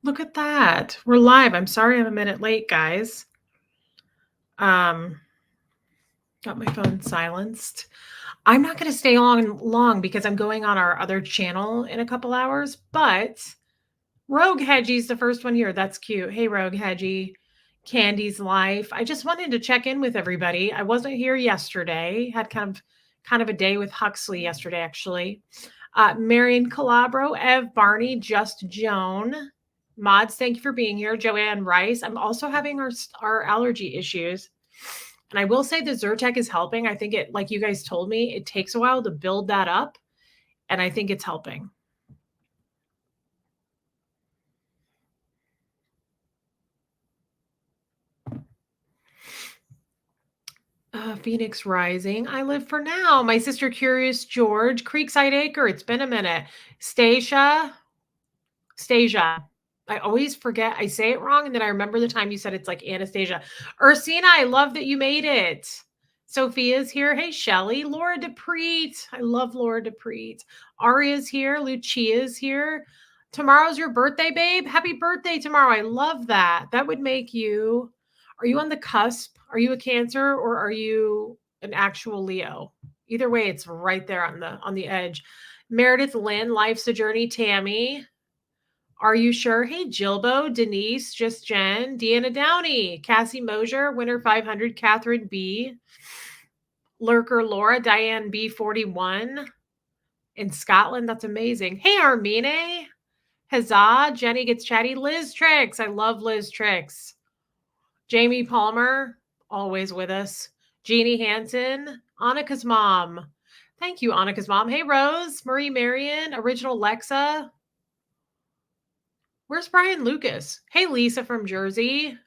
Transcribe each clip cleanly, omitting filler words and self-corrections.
Look at that. We're live. I'm sorry I'm a minute late, guys. Um, got my phone silenced. I'm not going to stay long because I'm going on our other channel in a couple hours, but Rogue Hedgie's the first one here. That's cute. Hey, Rogue Hedgie. Candy's Life. I just wanted to check in with everybody. I wasn't here yesterday. Had kind of a day with Huxley yesterday, actually. Marion Calabro, Ev Barney, Just Joan. Mods, thank you for being here. Joanne Rice. I'm also having our allergy issues. And I will say the Zyrtec is helping. I think it, like you guys told me, it takes a while to build that up. And I think it's helping. Phoenix Rising. I live for now. My sister Curious George. Creekside Acre. It's been a minute. Stasia. I always forget. I say it wrong, and then I remember the time you said it's like Anastasia. Ursina, I love that you made it. Sophia's here. Hey, Shelly. Laura DePreet. I love Laura DePreet. Aria's here. Lucia's here. Tomorrow's your birthday, babe. Happy birthday tomorrow. I love that. That would make you. Are you on the cusp? Are you a Cancer or are you an actual Leo? Either way, it's right there on the edge. Meredith Lynn, Life's a Journey. Tammy. Are you sure? Hey, Jilbo, Denise, Just Jen, Deanna Downey, Cassie Mosier, Winner 500, Catherine B, Lurker Laura, Diane B41 in Scotland. That's amazing. Hey, Armine, Huzzah, Jenny Gets Chatty, Liz Tricks. I love Liz Tricks. Jamie Palmer, always with us. Jeannie Hansen, Annika's mom. Thank you, Annika's mom. Hey, Rose, Marie Marion, Original Lexa. Where's Brian Lucas? Hey, Lisa from Jersey.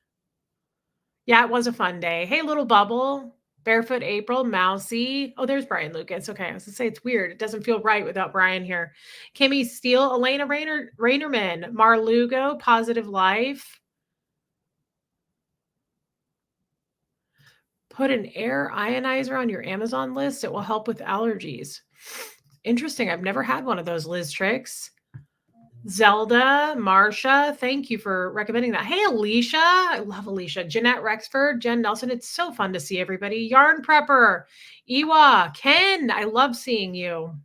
Yeah, it was a fun day. Hey, Little Bubble, Barefoot April, Mousy. Oh, there's Brian Lucas. Okay, I was gonna say it's weird. It doesn't feel right without Brian here. Kimmy Steele, Elena Rainerman, Marlugo, Positive Life. Put an air ionizer on your Amazon list. It will help with allergies. Interesting. I've never had one of those, Liz Tricks. Zelda, Marsha, thank you for recommending that. Hey, Alicia. I love Alicia. Jeanette Rexford, Jen Nelson. It's so fun to see everybody. Yarn Prepper, Iwa, Ken. I love seeing you.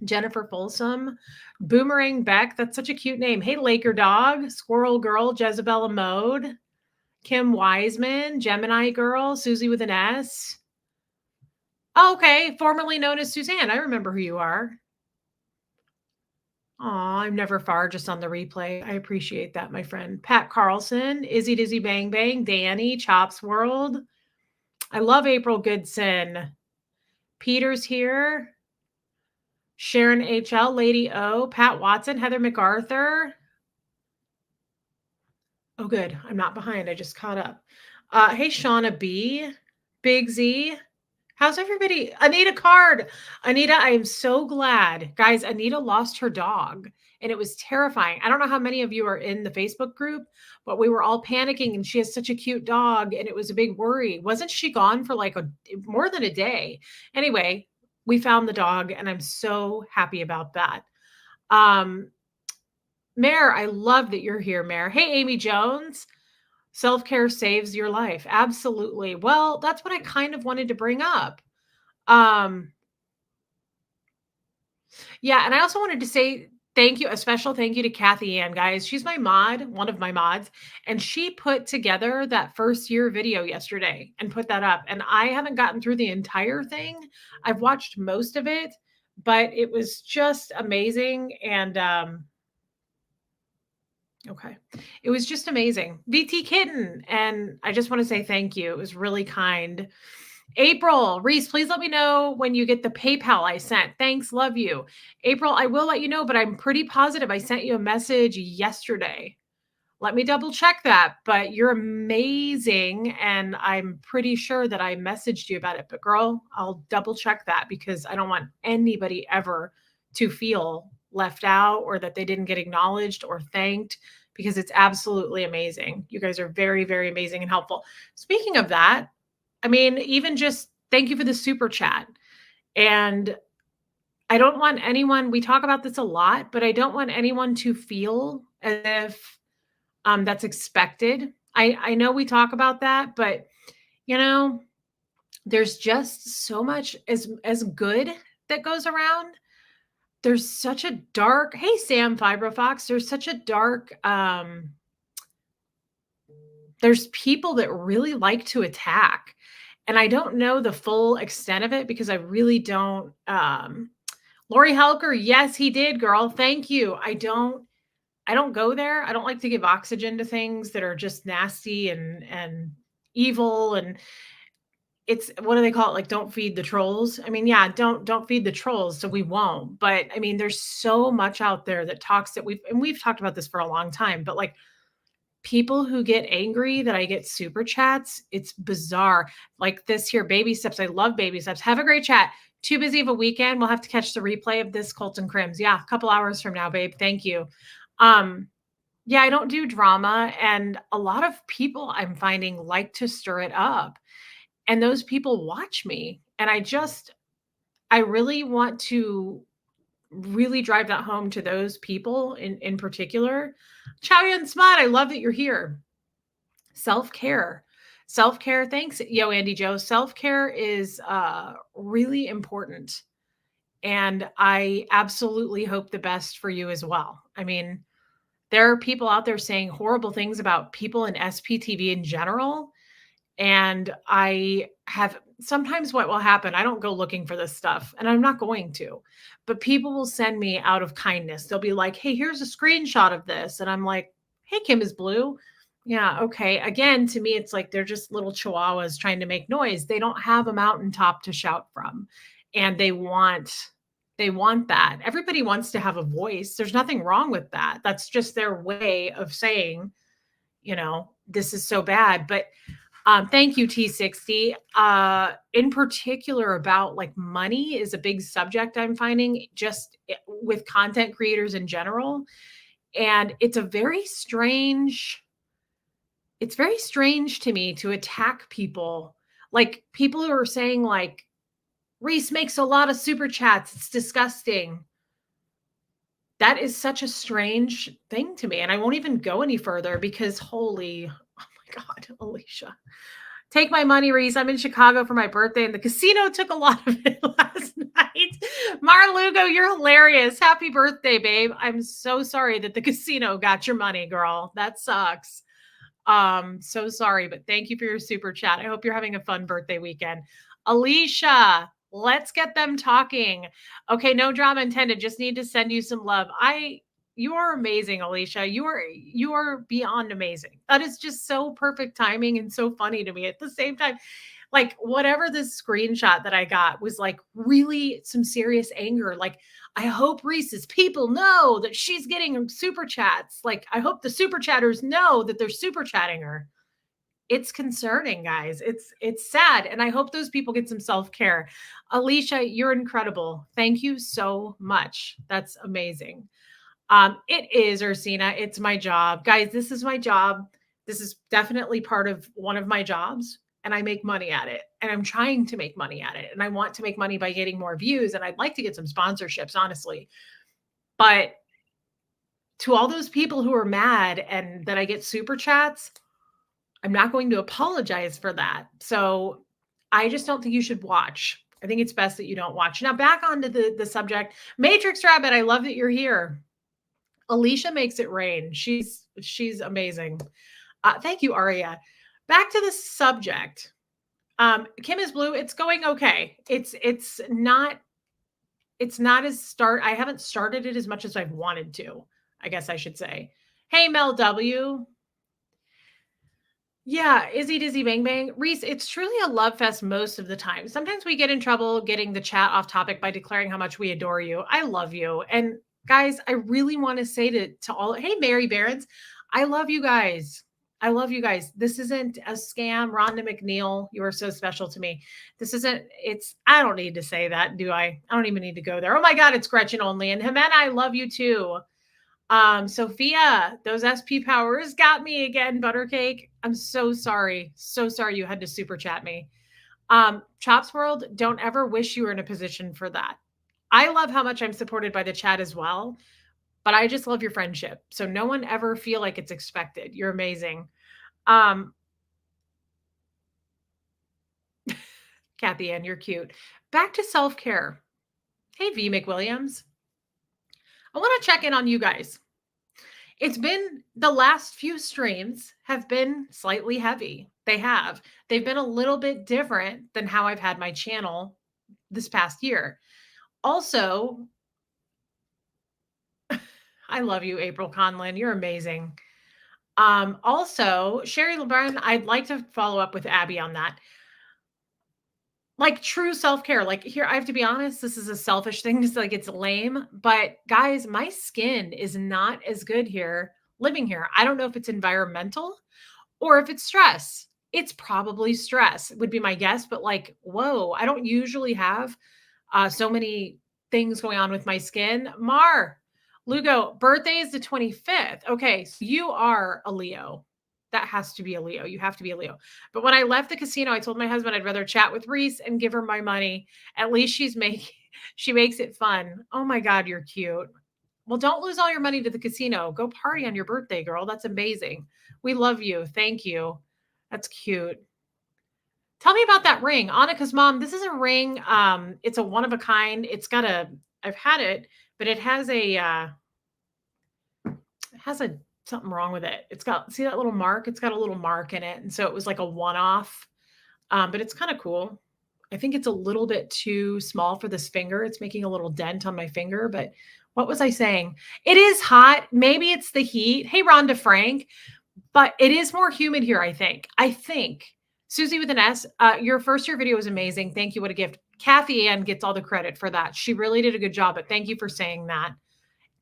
Jennifer Folsom, Boomerang Beck. That's such a cute name. Hey, Laker Dog, Squirrel Girl, Jezebel Mode, Kim Wiseman, Gemini Girl, Susie with an S. Oh, okay. Formerly known as Suzanne. I remember who you are. Aw, I'm never far, just on the replay. I appreciate that, my friend. Pat Carlson, Izzy Dizzy Bang Bang, Danny, Chops World. I love April Goodson. Peter's here. Sharon HL, Lady O, Pat Watson, Heather MacArthur. Oh, good. I'm not behind. I just caught up. Hey, Shauna B, Big Z. How's everybody? Anita Card. Anita, I am so glad. Guys, Anita lost her dog and it was terrifying. I don't know how many of you are in the Facebook group, but we were all panicking and she has such a cute dog and it was a big worry. Wasn't she gone for like more than a day? Anyway, we found the dog and I'm so happy about that. Mare, I love that you're here, Mare. Hey, Amy Jones. Self-care saves your life. Absolutely. Well, that's what I kind of wanted to bring up. Yeah, and I also wanted to say thank you, a special thank you to Kathy Ann, guys. She's my mod, one of my mods, and she put together that first year video yesterday and put that up. And I haven't gotten through the entire thing. I've watched most of it, but it was just amazing. And okay. It was just amazing. VT Kitten. And I just want to say thank you. It was really kind. April, Reese, please let me know when you get the PayPal I sent. Thanks. Love you. April, I will let you know, but I'm pretty positive I sent you a message yesterday. Let me double check that, but you're amazing. And I'm pretty sure that I messaged you about it. But girl, I'll double check that because I don't want anybody ever to feel left out or that they didn't get acknowledged or thanked because it's absolutely amazing. You guys are very, very amazing and helpful. Speaking of that, I mean, even just thank you for the super chat. And I don't want anyone, we talk about this a lot, but I don't want anyone to feel as if that's expected. I know we talk about that, but you know, there's just so much as good that goes around. There's such a dark, hey Sam Fibrofox, there's such a dark there's people that really like to attack. And I don't know the full extent of it because I really don't Lori Helker, yes, he did, girl. Thank you. I don't go there. I don't like to give oxygen to things that are just nasty and evil, and it's, what do they call it? Like, don't feed the trolls. I mean, yeah, don't feed the trolls, so we won't. But I mean, there's so much out there that talks that we've talked about this for a long time, but like people who get angry that I get super chats, it's bizarre. Like this here, baby steps. I love baby steps. Have a great chat. Too busy of a weekend. We'll have to catch the replay of this Colton Crims. Yeah, a couple hours from now, babe. Thank you. Yeah, I don't do drama. And a lot of people I'm finding like to stir it up. And those people watch me. And I really want to really drive that home to those people in particular. Chow Yun Smart, I love that you're here. Self-care. Self-care, thanks, yo, Andy Joe. Self-care is really important. And I absolutely hope the best for you as well. I mean, there are people out there saying horrible things about people in SPTV in general. And I have sometimes what will happen, I don't go looking for this stuff and I'm not going to, but people will send me out of kindness. They'll be like, hey, here's a screenshot of this. And I'm like, hey, Kim is blue. Yeah, okay. Again, to me, it's like they're just little chihuahuas trying to make noise. They don't have a mountaintop to shout from. And they want that. Everybody wants to have a voice. There's nothing wrong with that. That's just their way of saying, this is so bad. But thank you, T60. In particular, about like money is a big subject I'm finding just with content creators in general. And it's very strange to me to attack people, like people who are saying like, Reese makes a lot of super chats. It's disgusting. That is such a strange thing to me. And I won't even go any further because oh my God, Alicia. Take my money, Reese. I'm in Chicago for my birthday, and the casino took a lot of it last night. Marlugo, you're hilarious. Happy birthday, babe. I'm so sorry that the casino got your money, girl. That sucks. So sorry, but thank you for your super chat. I hope you're having a fun birthday weekend. Alicia, let's get them talking. Okay, no drama intended. Just need to send you some love. You are amazing, Alicia. You are beyond amazing. That is just so perfect timing and so funny to me at the same time. Like whatever this screenshot that I got was like really some serious anger. Like, I hope Reese's people know that she's getting super chats. Like, I hope the super chatters know that they're super chatting her. It's concerning, guys. It's sad. And I hope those people get some self-care. Alicia, you're incredible. Thank you so much. That's amazing. It is, Ursina. It's my job. Guys, this is my job. This is definitely part of one of my jobs, and I make money at it. And I'm trying to make money at it. And I want to make money by getting more views. And I'd like to get some sponsorships, honestly. But to all those people who are mad and that I get super chats, I'm not going to apologize for that. So I just don't think you should watch. I think it's best that you don't watch. Now back onto the subject. Matrix Rabbit, I love that you're here. Alicia makes it rain. She's amazing. Thank you, Aria. Back to the subject. Kim is blue. It's going okay. It's not I haven't started it as much as I've wanted to, I guess I should say. Hey, Mel W. Yeah, Izzy Dizzy Bang Bang. Reese, it's truly a love fest most of the time. Sometimes we get in trouble getting the chat off topic by declaring how much we adore you. I love you. And guys, I really want to say to all, hey, Mary Barons, I love you guys. I love you guys. This isn't a scam. Rhonda McNeil, you are so special to me. I don't need to say that, do I? I don't even need to go there. Oh my God, it's Gretchen only. And Jimena, I love you too. Sophia, those SP powers got me again, Buttercake. I'm so sorry. So sorry you had to super chat me. Chops World, don't ever wish you were in a position for that. I love how much I'm supported by the chat as well. but I just love your friendship. So no one ever feel like it's expected. You're amazing. Um, Kathy Ann, you're cute. Back to self-care. Hey, V McWilliams. I want to check in on you guys. It's been the last few streams have been slightly heavy. They have. They've been a little bit different than how I've had my channel this past year. Also, I love you, April Conlin. You're amazing. Also, Sherry LeBrun, I'd like to follow up with Abby on that. Like true self-care. Like here, I have to be honest, this is a selfish thing. Just like it's lame. But guys, my skin is not as good here living here. I don't know if it's environmental or if it's stress. It's probably stress, would be my guess. But like, whoa, I don't usually have so many things going on with my skin. Lugo, birthday is the 25th. Okay, so you are a Leo. That has to be a Leo. You have to be a Leo. But when I left the casino, I told my husband I'd rather chat with Reese and give her my money. At least she makes it fun. Oh my God, you're cute. Well, don't lose all your money to the casino. Go party on your birthday, girl. That's amazing. We love you. Thank you. That's cute. Tell me about that ring. Annika's mom, this is a ring. It's a one of a kind. I've had it, but it has a something wrong with it. It's got, see that little mark? It's got a little mark in it. And so it was like a one-off. But it's kind of cool. I think it's a little bit too small for this finger. It's making a little dent on my finger, but what was I saying? It is hot. Maybe it's the heat. Hey, Rhonda Frank, but it is more humid here, I think. Susie with an S, your first year video was amazing. Thank you. What a gift. Kathy Ann gets all the credit for that. She really did a good job, but thank you for saying that.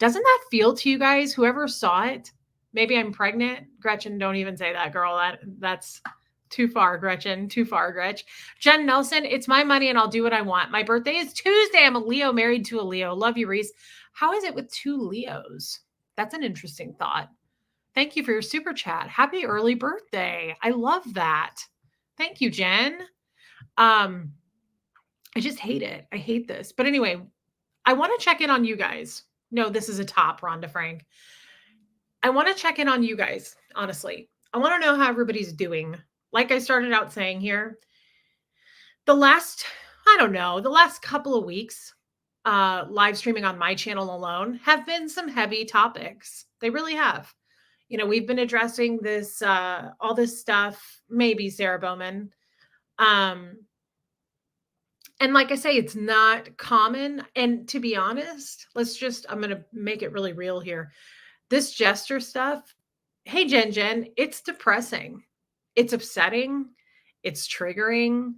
Doesn't that feel to you guys, whoever saw it? Maybe I'm pregnant. Gretchen, don't even say that, girl. That's too far, Gretchen. Too far, Gretch. Jen Nelson, it's my money and I'll do what I want. My birthday is Tuesday. I'm a Leo, married to a Leo. Love you, Reese. How is it with two Leos? That's an interesting thought. Thank you for your super chat. Happy early birthday. I love that. Thank you, Jen. I just hate it. I hate this. But anyway, I want to check in on you guys. No, this is a top, Rhonda Frank. I want to check in on you guys, honestly. I want to know how everybody's doing. Like I started out saying here, the last couple of weeks, live streaming on my channel alone have been some heavy topics. They really have. You know, we've been addressing this, all this stuff, maybe Sarah Bowman. And like I say, it's not common. And to be honest, I'm going to make it really real here. This gesture stuff, hey, Jen, it's depressing. It's upsetting. It's triggering.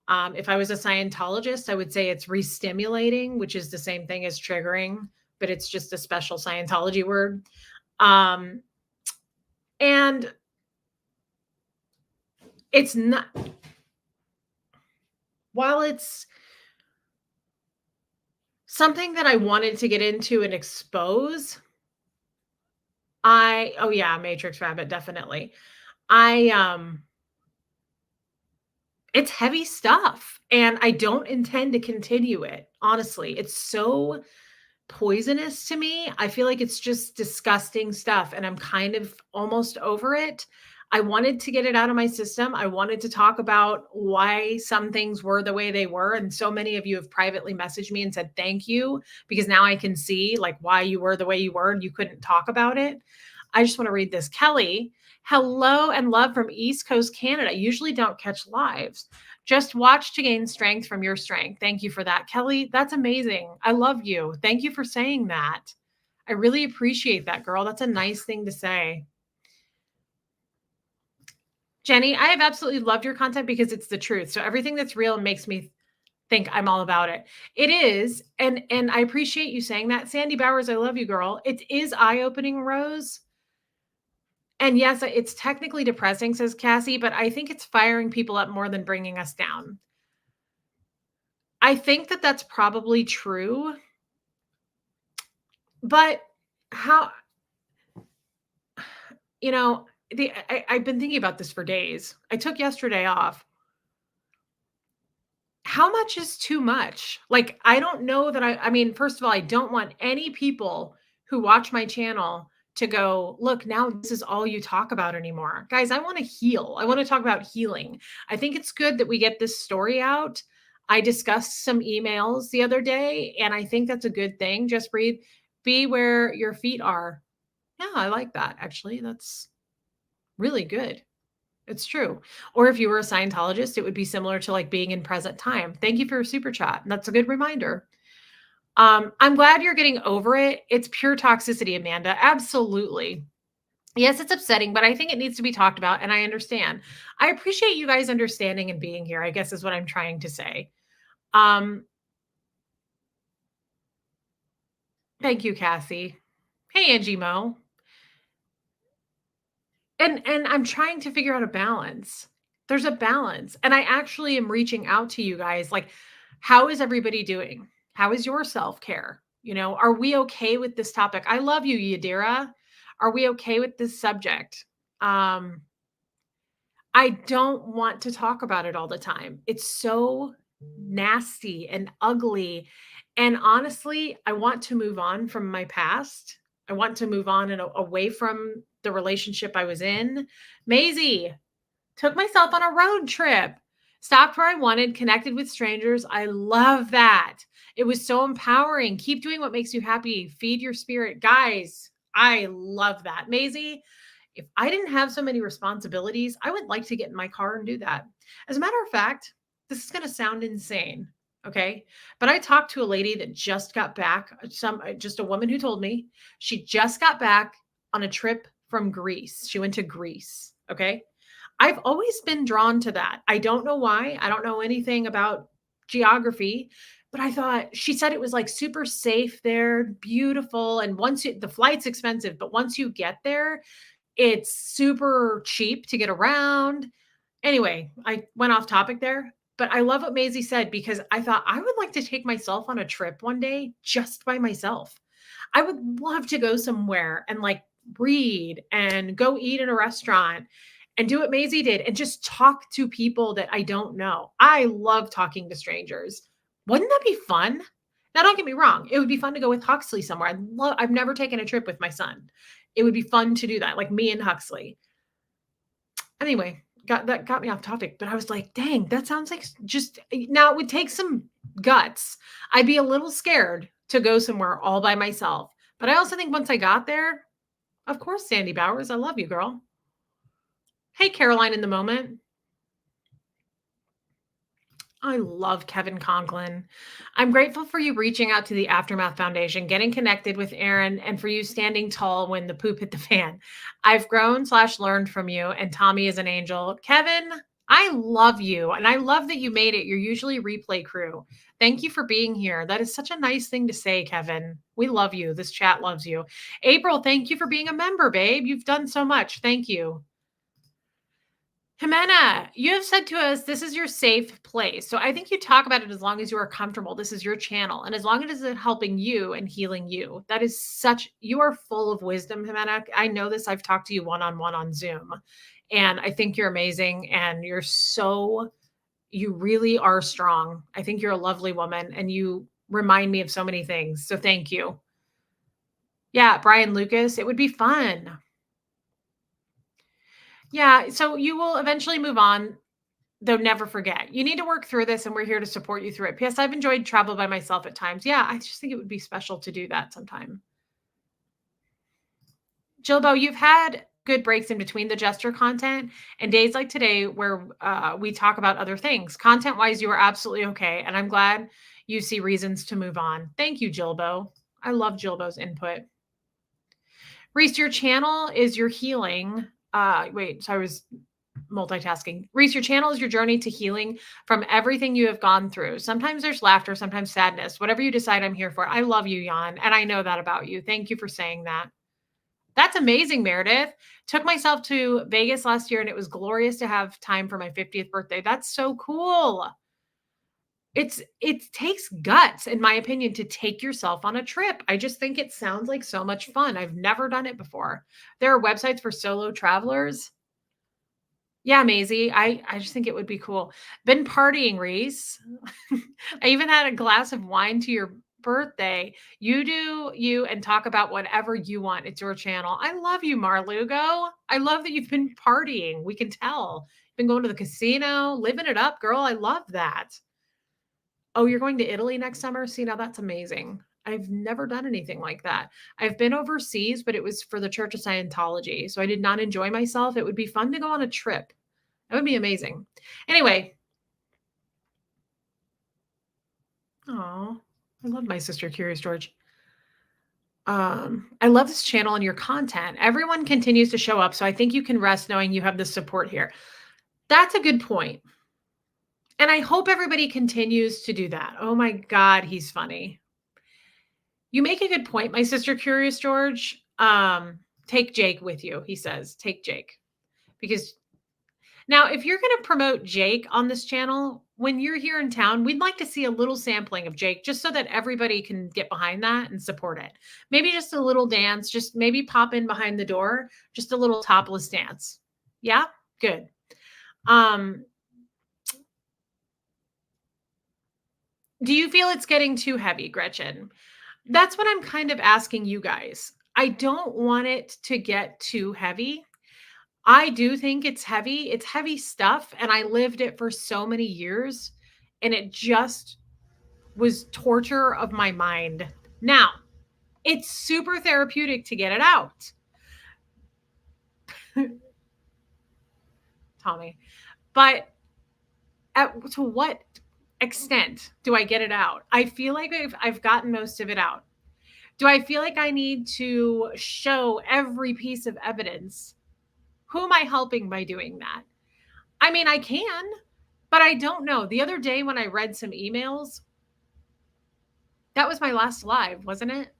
If I was a Scientologist, I would say it's re-stimulating, which is the same thing as triggering, but it's just a special Scientology word. And it's not, while it's something that I wanted to get into and expose, oh yeah, Matrix Rabbit, definitely. It's heavy stuff and I don't intend to continue it. Honestly, it's so poisonous to me. I feel like it's just disgusting stuff and I'm kind of almost over it. I wanted to get it out of my system. I wanted to talk about why some things were the way they were. And so many of you have privately messaged me and said, thank you, because now I can see like why you were the way you were and you couldn't talk about it. I just want to read this. Kelly, hello and love from East Coast, Canada. Usually don't catch lives. Just watch to gain strength from your strength. Thank you for that, Kelly. That's amazing. I love you. Thank you for saying that. I really appreciate that, girl. That's a nice thing to say. Jenny, I have absolutely loved your content because it's the truth. So everything that's real makes me think I'm all about it. It is. And I appreciate you saying that. Sandy Bowers, I love you, girl. It is eye-opening, Rose. And yes, it's technically depressing, says Cassie, but I think it's firing people up more than bringing us down. I think that that's probably true. But how, you know, I've been thinking about this for days. I took yesterday off. How much is too much? Like, I don't know that I mean, first of all, I don't want any people who watch my channel to go, look, now this is all you talk about anymore. Guys, I want to heal. I want to talk about healing. I think it's good that we get this story out. I discussed some emails the other day, and I think that's a good thing. Just breathe, be where your feet are. Yeah, I like that. Actually, that's really good. It's true. Or if you were a Scientologist, it would be similar to like being in present time. Thank you for your super chat. That's a good reminder. I'm glad you're getting over it. It's pure toxicity, Amanda. Absolutely. Yes, it's upsetting, but I think it needs to be talked about, and I understand. I appreciate you guys understanding and being here, I guess is what I'm trying to say. Um, Thank you, Cassie. Hey, Angie Mo. And I'm trying to figure out a balance. There's a balance. And I actually am reaching out to you guys like, how is everybody doing? How is your self-care? You know, are we okay with this topic? I love you, Yadira. Are we okay with this subject? Um, I don't want to talk about it all the time. It's so nasty and ugly. And honestly, I want to move on from my past. I want to move on and away from the relationship I was in. Maisie, took myself on a road trip, stopped where I wanted, connected with strangers. I love that. It was so empowering. Keep doing what makes you happy. Feed your spirit. Guys, I love that. Maisie, if I didn't have so many responsibilities, I would like to get in my car and do that. As a matter of fact, this is going to sound insane. Okay. But I talked to a lady that just got back, just a woman who told me she just got back on a trip from Greece. She went to Greece. Okay. I've always been drawn to that. I don't know why. I don't know anything about geography, but I thought she said it was like super safe there, beautiful. And the flight's expensive, but once you get there, it's super cheap to get around. Anyway, I went off topic there, but I love what Maisie said because I thought I would like to take myself on a trip one day just by myself. I would love to go somewhere and like read and go eat in a restaurant and do what Maisie did and just talk to people that I don't know. I love talking to strangers. Wouldn't that be fun? Now, don't get me wrong. It would be fun to go with Huxley somewhere. I've never taken a trip with my son. It would be fun to do that, like me and Huxley. Anyway, got me off topic, but I was like, dang, that sounds like just now it would take some guts. I'd be a little scared to go somewhere all by myself. But I also think once I got there, of course, Sandy Bowers, I love you, girl. Hey, Caroline in the moment. I love Kevin Conklin. I'm grateful for you reaching out to the Aftermath Foundation, getting connected with Aaron, and for you standing tall when the poop hit the fan. I've grown/learned from you, and Tommy is an angel. Kevin, I love you, and I love that you made it. You're usually replay crew. Thank you for being here. That is such a nice thing to say, Kevin. We love you. This chat loves you. April, thank you for being a member, babe. You've done so much. Thank you. Jimena, you have said to us, this is your safe place. So I think you talk about it as long as you are comfortable. This is your channel. And as long as it's helping you and healing you, that is you are full of wisdom, Jimena. I know this. I've talked to you one-on-one on Zoom. And I think you're amazing. And you really are strong. I think you're a lovely woman. And you remind me of so many things. So thank you. Yeah, Brian Lucas, it would be fun. Yeah, so you will eventually move on. Though never forget, you need to work through this and we're here to support you through it. P.S. I've enjoyed travel by myself at times. Yeah, I just think it would be special to do that sometime. Jilbo, you've had good breaks in between the gesture content and days like today where we talk about other things. Content-wise, you are absolutely okay. And I'm glad you see reasons to move on. Thank you, Jilbo. I love Jilbo's input. Reese, your channel is your healing. Wait, so I was multitasking. Reese, your channel is your journey to healing from everything you have gone through. Sometimes there's laughter, sometimes sadness. Whatever you decide, I'm here for. I love you, Jan, and I know that about you. Thank you for saying that. That's amazing, Meredith. Took myself to Vegas last year, and it was glorious to have time for my 50th birthday. That's so cool. It takes guts, in my opinion, to take yourself on a trip. I just think it sounds like so much fun. I've never done it before. There are websites for solo travelers. Yeah, Maisie. I just think it would be cool. Been partying, Reese. I even had a glass of wine to your birthday. You do you and talk about whatever you want. It's your channel. I love you, Marlugo. I love that you've been partying. We can tell. You've been going to the casino, living it up, girl. I love that. Oh, you're going to Italy next summer? See, now that's amazing. I've never done anything like that. I've been overseas, but it was for the Church of Scientology. So I did not enjoy myself. It would be fun to go on a trip. That would be amazing. Anyway, oh, I love my sister Curious George. I love this channel and your content. Everyone continues to show up, so I think you can rest knowing you have the support here. That's a good point. And I hope everybody continues to do that. Oh my God, he's funny. You make a good point, my sister Curious George. Take Jake with you, he says. Take Jake. Because now, if you're going to promote Jake on this channel, when you're here in town, we'd like to see a little sampling of Jake just so that everybody can get behind that and support it. Maybe just a little dance, just maybe pop in behind the door, just a little topless dance. Yeah, good. Do you feel it's getting too heavy, Gretchen? That's what I'm kind of asking you guys. I don't want it to get too heavy. I do think it's heavy. It's heavy stuff. And I lived it for so many years. And it just was torture of my mind. Now, it's super therapeutic to get it out, Tommy. But to what extent do I get it out? I feel like I've gotten most of it out. Do I feel like I need to show every piece of evidence? Who am I helping by doing that? I mean, I can, but I don't know. The other day when I read some emails, that was my last live, wasn't it?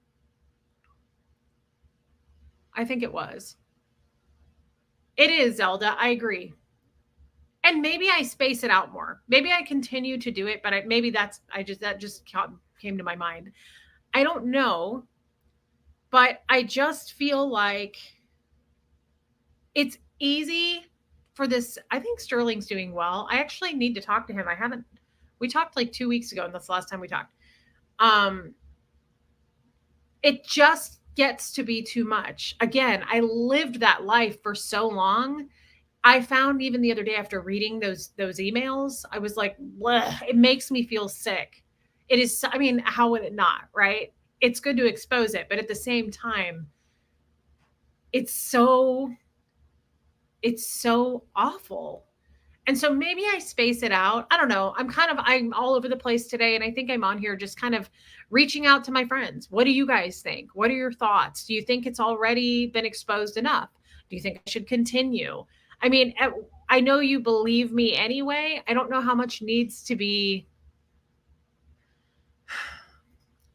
I think it was. It is, Zelda. I agree. And maybe I space it out more. Maybe I continue to do it, but maybe that just came to my mind. I don't know, but I just feel like it's easy for this. I think Sterling's doing well. I actually need to talk to him. We talked like 2 weeks ago, and that's the last time we talked. It just gets to be too much. Again, I lived that life for so long. I found even the other day after reading those emails, I was like, bleh, it makes me feel sick. It is, I mean, how would it not, right? It's good to expose it, but at the same time, it's so awful. And so maybe I space it out. I don't know. I'm all over the place today. And I think I'm on here just kind of reaching out to my friends. What do you guys think? What are your thoughts? Do you think it's already been exposed enough? Do you think I should continue? I mean, I know you believe me anyway. I don't know how much needs to be.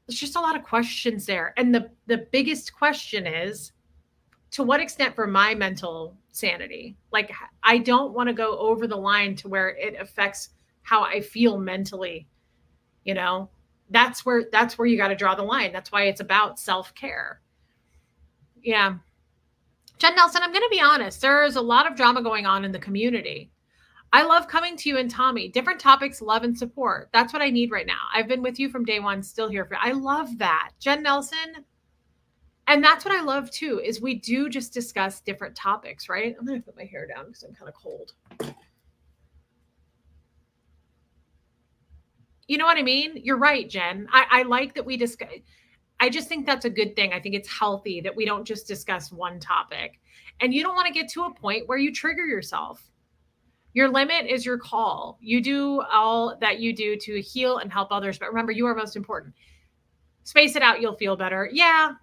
There's just a lot of questions there. And the biggest question is, to what extent for my mental sanity? Like, I don't want to go over the line to where it affects how I feel mentally. You know, that's where you got to draw the line. That's why it's about self-care. Yeah. Jen Nelson, I'm going to be honest. There's a lot of drama going on in the community. I love coming to you and Tommy. Different topics, love and support. That's what I need right now. I've been with you from day one, still here for. I love that. Jen Nelson. And that's what I love too, is we do just discuss different topics, right? I'm going to put my hair down because I'm kind of cold. You know what I mean? You're right, Jen. I like that we discuss. I just think that's a good thing. I think it's healthy that we don't just discuss one topic. And you don't want to get to a point where you trigger yourself. Your limit is your call. You do all that you do to heal and help others. But remember, you are most important. Space it out. You'll feel better. Yeah.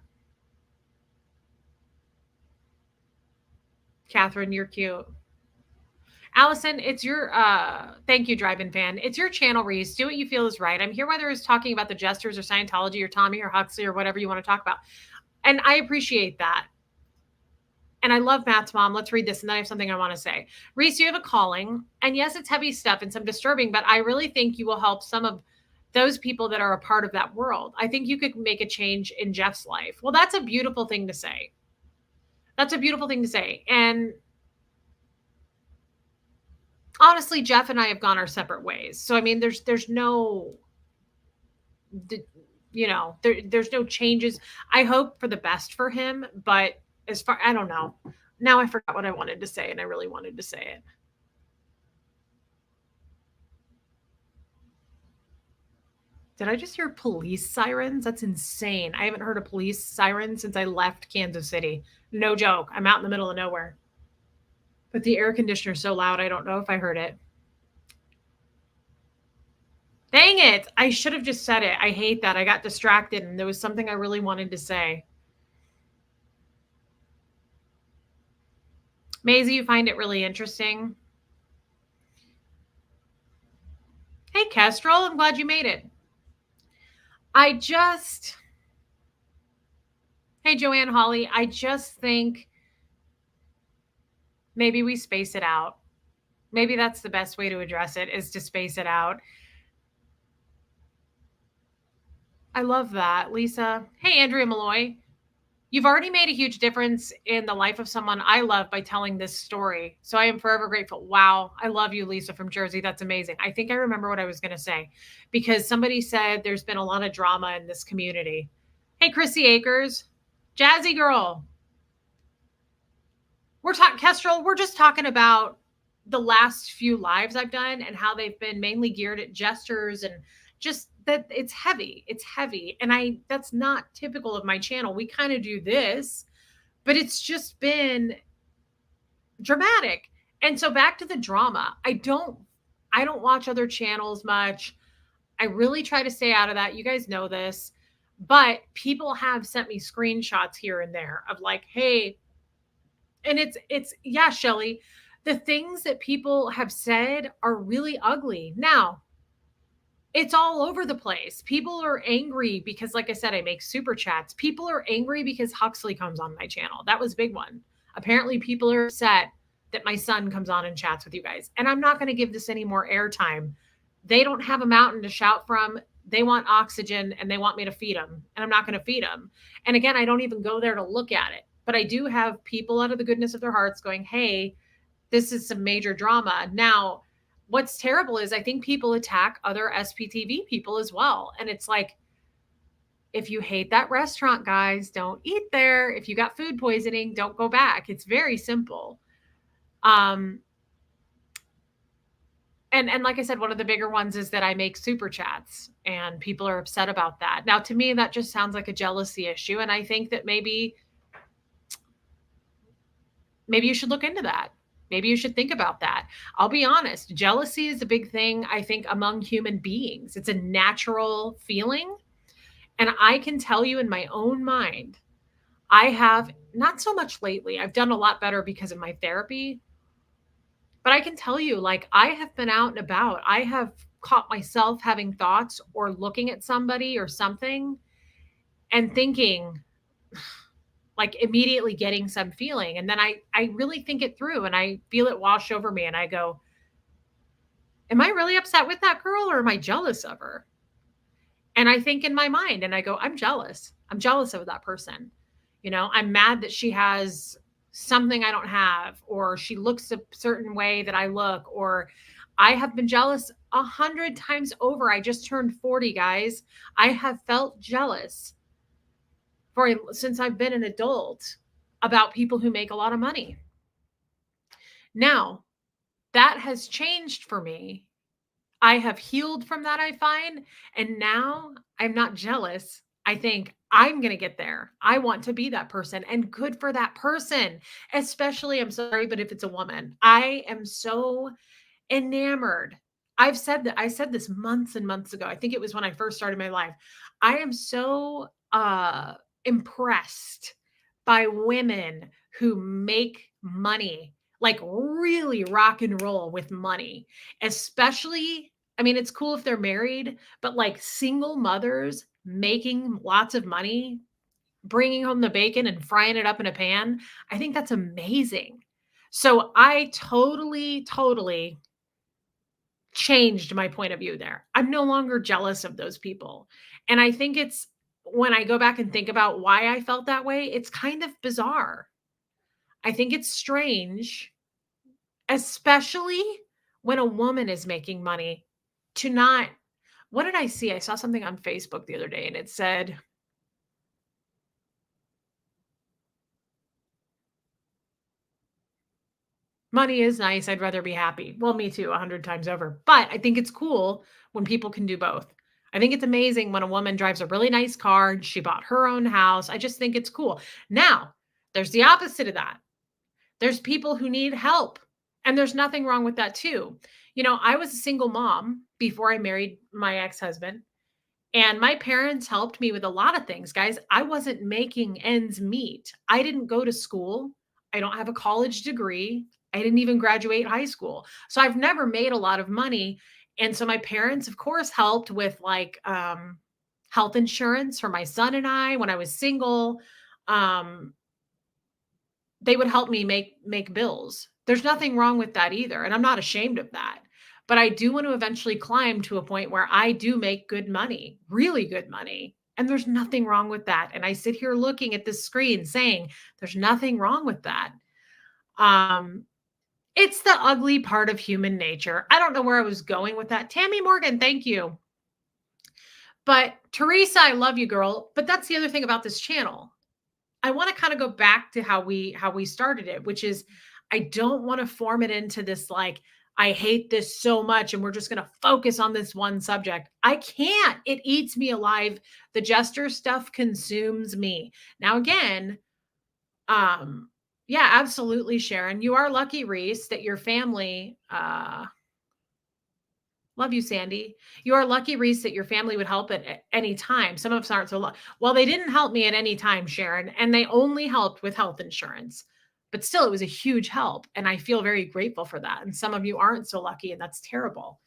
Catherine, you're cute. Allison, it's your thank you, drive-in fan. It's your channel, Reese. Do what you feel is right. I'm here whether it's talking about the Jesters or Scientology or Tommy or Huxley or whatever you want to talk about. And I appreciate that. And I love Matt's mom. Let's read this. And then I have something I want to say. Reese, you have a calling. And yes, it's heavy stuff and some disturbing, but I really think you will help some of those people that are a part of that world. I think you could make a change in Jeff's life. Well, that's a beautiful thing to say. That's a beautiful thing to say. And honestly, Jeff and I have gone our separate ways. So, I mean, there's no, there's no changes. I hope for the best for him, but as far, I don't know. Now I forgot what I wanted to say, and I really wanted to say it. Did I just hear police sirens? That's insane. I haven't heard a police siren since I left Kansas City. No joke. I'm out in the middle of nowhere. But the air conditioner's so loud, I don't know if I heard it. Dang it. I should have just said it. I hate that. I got distracted and there was something I really wanted to say. Maisie, you find it really interesting. Hey, Kestrel, I'm glad you made it. I just, hey, Joanne Holly, I just think maybe we space it out. Maybe that's the best way to address it, is to space it out. I love that, Lisa. Hey, Andrea Malloy. You've already made a huge difference in the life of someone I love by telling this story. So I am forever grateful. Wow. I love you, Lisa from Jersey. That's amazing. I think I remember what I was going to say because somebody said there's been a lot of drama in this community. Hey, Chrissy Akers, Jazzy girl. We're talking, Kestrel, we're just talking about the last few lives I've done and how they've been mainly geared at gestures and just that it's heavy. It's heavy. And that's not typical of my channel. We kind of do this, but it's just been dramatic. And so back to the drama. I don't watch other channels much. I really try to stay out of that. You guys know this. But people have sent me screenshots here and there of like, hey, and it's yeah, Shelly, the things that people have said are really ugly. Now, it's all over the place. People are angry because, like I said, I make super chats. People are angry because Huxley comes on my channel. That was a big one. Apparently, people are upset that my son comes on and chats with you guys. And I'm not going to give this any more airtime. They don't have a mountain to shout from. They want oxygen and they want me to feed them. And I'm not going to feed them. And again, I don't even go there to look at it. But I do have people out of the goodness of their hearts going, hey, this is some major drama. Now, what's terrible is I think people attack other SPTV people as well. And it's like, if you hate that restaurant, guys, don't eat there. If you got food poisoning, don't go back. It's very simple. And like I said, one of the bigger ones is that I make super chats and people are upset about that. Now, to me, that just sounds like a jealousy issue. And I think that maybe you should look into that. Maybe you should think about that. I'll be honest. Jealousy is a big thing, I think, among human beings. It's a natural feeling. And I can tell you in my own mind, I have not so much lately. I've done a lot better because of my therapy. But I can tell you, like, I have been out and about. I have caught myself having thoughts or looking at somebody or something and thinking, like immediately getting some feeling. And then I really think it through and I feel it wash over me and I go, am I really upset with that girl or am I jealous of her? And I think in my mind and I go, I'm jealous. I'm jealous of that person. I'm mad that she has something I don't have, or she looks a certain way that I look, or I have been jealous 100 times over. I just turned 40, guys. I have felt jealous since I've been an adult about people who make a lot of money. Now, that has changed for me. I have healed from that, I find. And now I'm not jealous. I think I'm going to get there. I want to be that person and good for that person. Especially, I'm sorry, but if it's a woman, I am so enamored. I said this months and months ago. I think it was when I first started my life. I am so impressed by women who make money, like really rock and roll with money, especially, I mean, it's cool if they're married, but like single mothers making lots of money, bringing home the bacon and frying it up in a pan. I think that's amazing. So I totally changed my point of view there. I'm no longer jealous of those people. And I think it's when I go back and think about why I felt that way, it's kind of bizarre. I think it's strange, especially when a woman is making money, to not what did I see? I saw something on Facebook the other day and it said, money is nice. I'd rather be happy. Well, me too, 100 times over. But I think it's cool when people can do both. I think it's amazing when a woman drives a really nice car and she bought her own house. I just think it's cool. Now, there's the opposite of that. There's people who need help, and there's nothing wrong with that too. I was a single mom before I married my ex-husband, and my parents helped me with a lot of things, guys. I wasn't making ends meet. I didn't go to school. I don't have a college degree. I didn't even graduate high school. So I've never made a lot of money. And so my parents, of course, helped with like health insurance for my son and I when I was single. Um, they would help me make bills. There's nothing wrong with that either, and I'm not ashamed of that. But I do want to eventually climb to a point where I do make good money, really good money. And there's nothing wrong with that. And I sit here looking at this screen saying there's nothing wrong with that. Um it's the ugly part of human nature. I don't know where I was going with that. Tammy Morgan, thank you. But Teresa, I love you, girl. But that's the other thing about this channel. I want to kind of go back to how we started it, which is I don't want to form it into this like I hate this so much and we're just going to focus on this one subject. I can't. It eats me alive. The jester stuff consumes me. Now again, yeah, absolutely, Sharon. You are lucky, Reese, that your family love you, Sandy. You are lucky, Reese, that your family would help at any time. Some of us aren't so lucky. Well, they didn't help me at any time, Sharon, and they only helped with health insurance. But still, it was a huge help. And I feel very grateful for that. And some of you aren't so lucky, and that's terrible.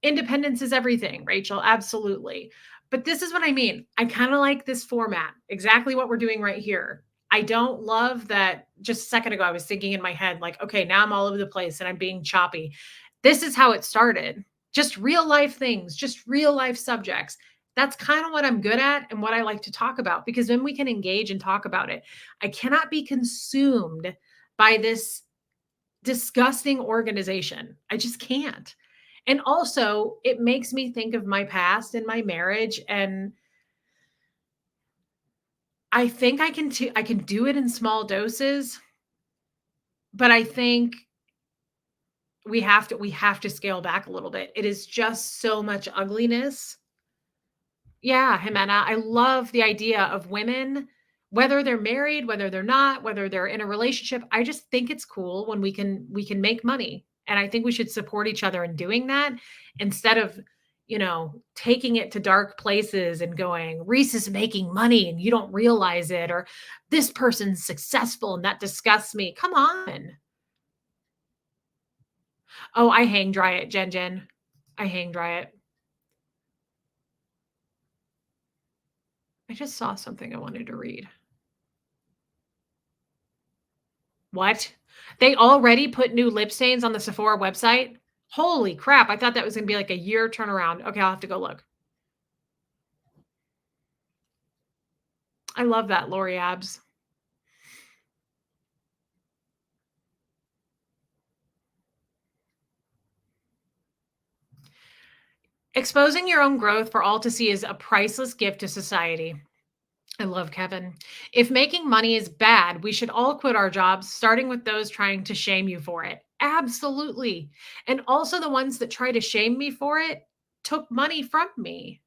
Independence is everything, Rachel. Absolutely. But this is what I mean. I kind of like this format, exactly what we're doing right here. I don't love that. Just a second ago, I was thinking in my head, like, okay, now I'm all over the place and I'm being choppy. This is how it started. Just real life things, just real life subjects. That's kind of what I'm good at and what I like to talk about because then we can engage and talk about it. I cannot be consumed by this disgusting organization. I just can't. And also, it makes me think of my past and my marriage, and I think I can do it in small doses, but I think we have to scale back a little bit. It is just so much ugliness. Yeah, Jimena, I love the idea of women, whether they're married, whether they're not, whether they're in a relationship. I just think it's cool when we can make money. And I think we should support each other in doing that instead of, taking it to dark places and going, Reese is making money and you don't realize it, or this person's successful and that disgusts me. Come on. Oh, I hang dry it, Jen Jen. I hang dry it. I just saw something I wanted to read. What? They already put new lip stains on the Sephora website? Holy crap. I thought that was going to be like a year turnaround. Okay, I'll have to go look. I love that, Lori Abs. Exposing your own growth for all to see is a priceless gift to society. I love Kevin. If making money is bad, we should all quit our jobs, starting with those trying to shame you for it. Absolutely. And also the ones that try to shame me for it took money from me.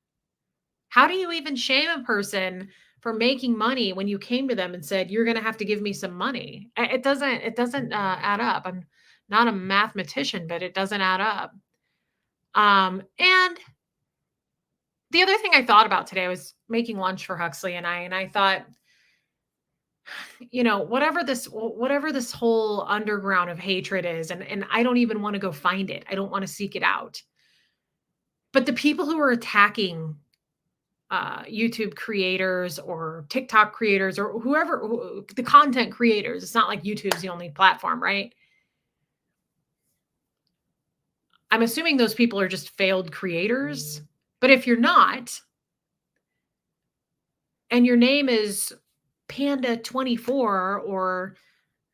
How do you even shame a person for making money when you came to them and said, you're going to have to give me some money? It doesn't add up. I'm not a mathematician, but it doesn't add up. And the other thing I thought about today, I was making lunch for Huxley and I thought, whatever this whole underground of hatred is, and I don't even want to go find it. I don't want to seek it out. But the people who are attacking YouTube creators or TikTok creators or whoever, the content creators, it's not like YouTube's the only platform, right? I'm assuming those people are just failed creators. But if you're not, and your name is Panda24 or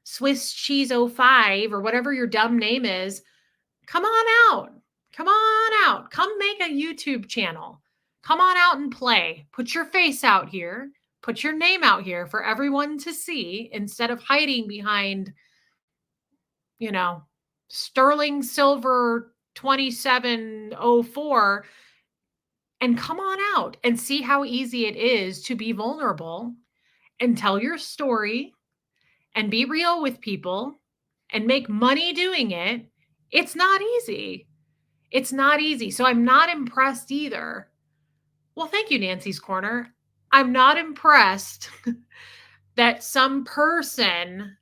Swiss Cheese 05 or whatever your dumb name is, come on out. Come on out. Come make a YouTube channel. Come on out and play. Put your face out here. Put your name out here for everyone to see instead of hiding behind, you know, sterling silver 2704, and come on out and see how easy it is to be vulnerable and tell your story and be real with people and make money doing it. It's not easy. It's not easy. So I'm not impressed either. Well, thank you, Nancy's Corner. I'm not impressed that some person,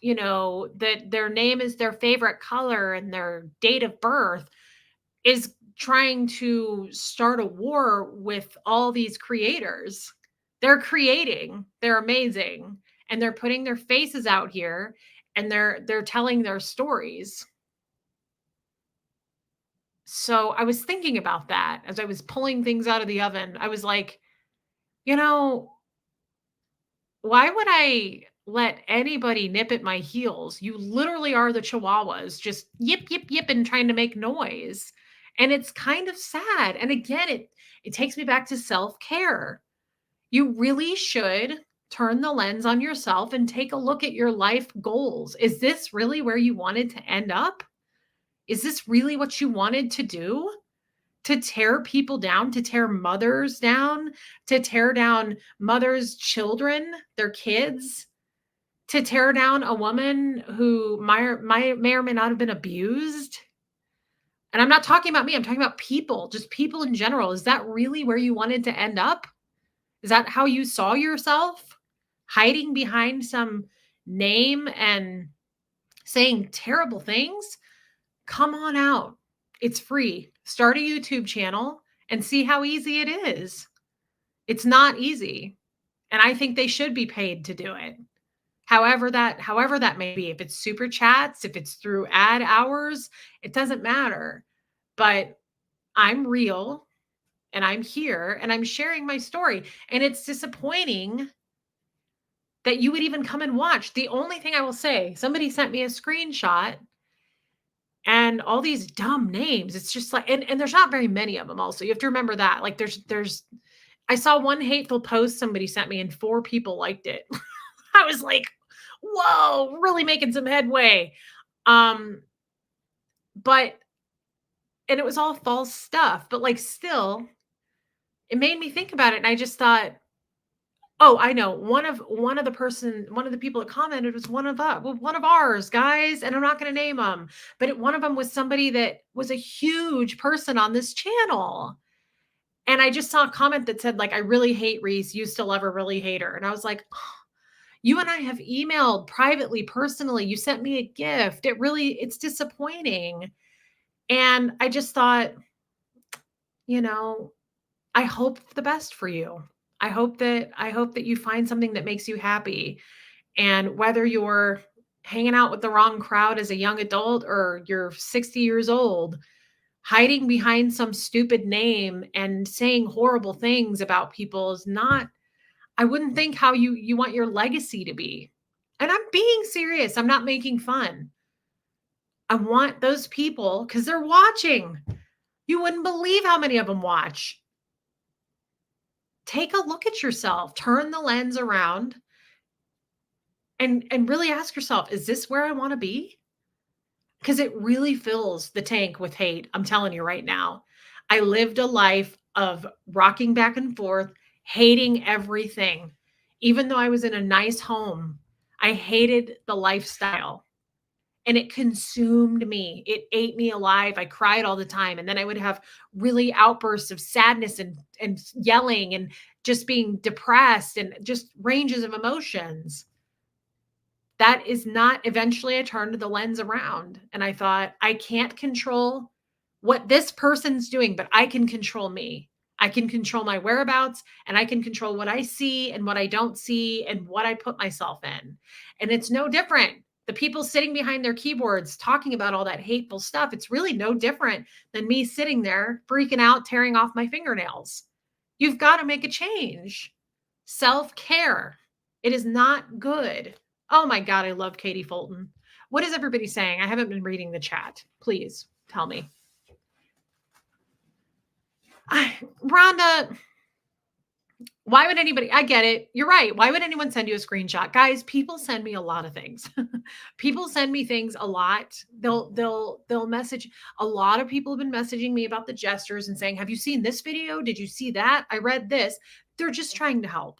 that their name is their favorite color and their date of birth is trying to start a war with all these creators. They're creating, they're amazing, and they're putting their faces out here and they're telling their stories. So I was thinking about that as I was pulling things out of the oven. I was like, you know, why would I let anybody nip at my heels? You literally are the chihuahuas just yip, yip, yip and trying to make noise. And it's kind of sad. And again, it takes me back to self-care. You really should turn the lens on yourself and take a look at your life goals. Is this really where you wanted to end up? Is this really what you wanted to do? To tear people down, to tear mothers down, to tear down mothers' children, their kids, to tear down a woman who may or may not have been abused. And I'm not talking about me, I'm talking about people, just people in general. Is that really where you wanted to end up? Is that how you saw yourself? Hiding behind some name and saying terrible things? Come on out. It's free. Start a YouTube channel and see how easy it is. It's not easy. And I think they should be paid to do it. However that may be. If it's super chats, if it's through ad hours, it doesn't matter. But I'm real and I'm here and I'm sharing my story. And it's disappointing that you would even come and watch. The only thing I will say, somebody sent me a screenshot and all these dumb names. It's just like, and there's not very many of them also. You have to remember that. Like there's I saw one hateful post somebody sent me and 4 people liked it. I was like, whoa, really making some headway. But and it was all false stuff, but like still, it made me think about it. And I just thought, oh, I know. One of the people that commented was one of ours, guys, and I'm not going to name them, but one of them was somebody that was a huge person on this channel. And I just saw a comment that said, like, I really hate Reese, used to love her, really hate her. And I was like, oh, you and I have emailed privately, personally. You sent me a gift. It's disappointing. And I just thought, I hope the best for you. I hope that you find something that makes you happy. And whether you're hanging out with the wrong crowd as a young adult or you're 60 years old, hiding behind some stupid name and saying horrible things about people is not, I wouldn't think how you want your legacy to be. And I'm being serious. I'm not making fun. I want those people, because they're watching. You wouldn't believe how many of them watch. Take a look at yourself, turn the lens around and really ask yourself, is this where I want to be? Because it really fills the tank with hate. I'm telling you right now. I lived a life of rocking back and forth, hating everything. Even though I was in a nice home, I hated the lifestyle. And it consumed me. It ate me alive. I cried all the time. And then I would have really outbursts of sadness and yelling and just being depressed and just ranges of emotions. That is not, eventually I turned the lens around and I thought, I can't control what this person's doing, but I can control me. I can control my whereabouts and I can control what I see and what I don't see and what I put myself in. And it's no different. The people sitting behind their keyboards talking about all that hateful stuff, it's really no different than me sitting there freaking out, tearing off my fingernails. You've got to make a change. Self-care. It is not good. Oh my God, I love Katie Fulton. What is everybody saying? I haven't been reading the chat. Please tell me. Rhonda, why would anybody I get it. You're right. Why would anyone send you a screenshot? Guys, people send me a lot of things. People send me things a lot. They'll message. A lot of people have been messaging me about the gestures and saying, "Have you seen this video? Did you see that? I read this." They're just trying to help.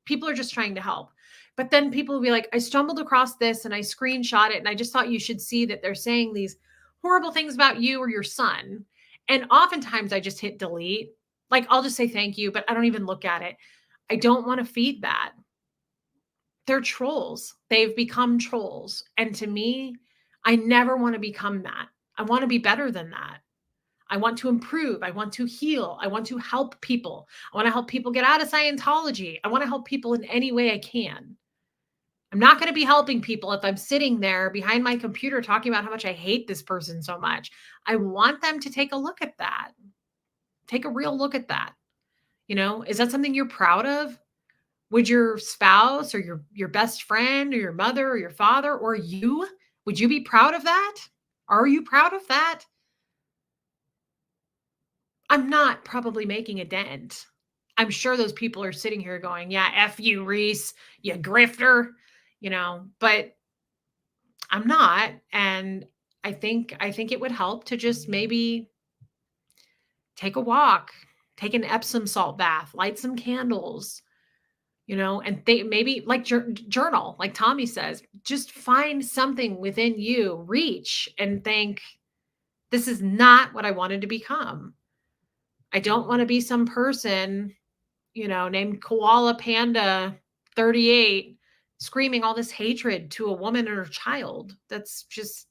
People are just trying to help. But then people will be like, "I stumbled across this and I screenshot it and I just thought you should see that they're saying these horrible things about you or your son." And oftentimes I just hit delete. Like, I'll just say thank you, but I don't even look at it. I don't want to feed that. They're trolls. They've become trolls. And to me, I never want to become that. I want to be better than that. I want to improve. I want to heal. I want to help people. I want to help people get out of Scientology. I want to help people in any way I can. I'm not going to be helping people if I'm sitting there behind my computer talking about how much I hate this person so much. I want them to take a look at that. Take a real look at that. Is that something you're proud of? Would your spouse or your best friend or your mother or your father or you, would you be proud of that? Are you proud of that? I'm not probably making a dent. I'm sure those people are sitting here going, "Yeah, F you, Reese, you grifter," but I'm not. And I think it would help to just maybe take a walk, take an Epsom salt bath, light some candles, and they maybe like journal, like Tommy says, just find something within you, reach and think, this is not what I wanted to become. I don't want to be some person, named Koala Panda 38 screaming all this hatred to a woman or a child. That's just,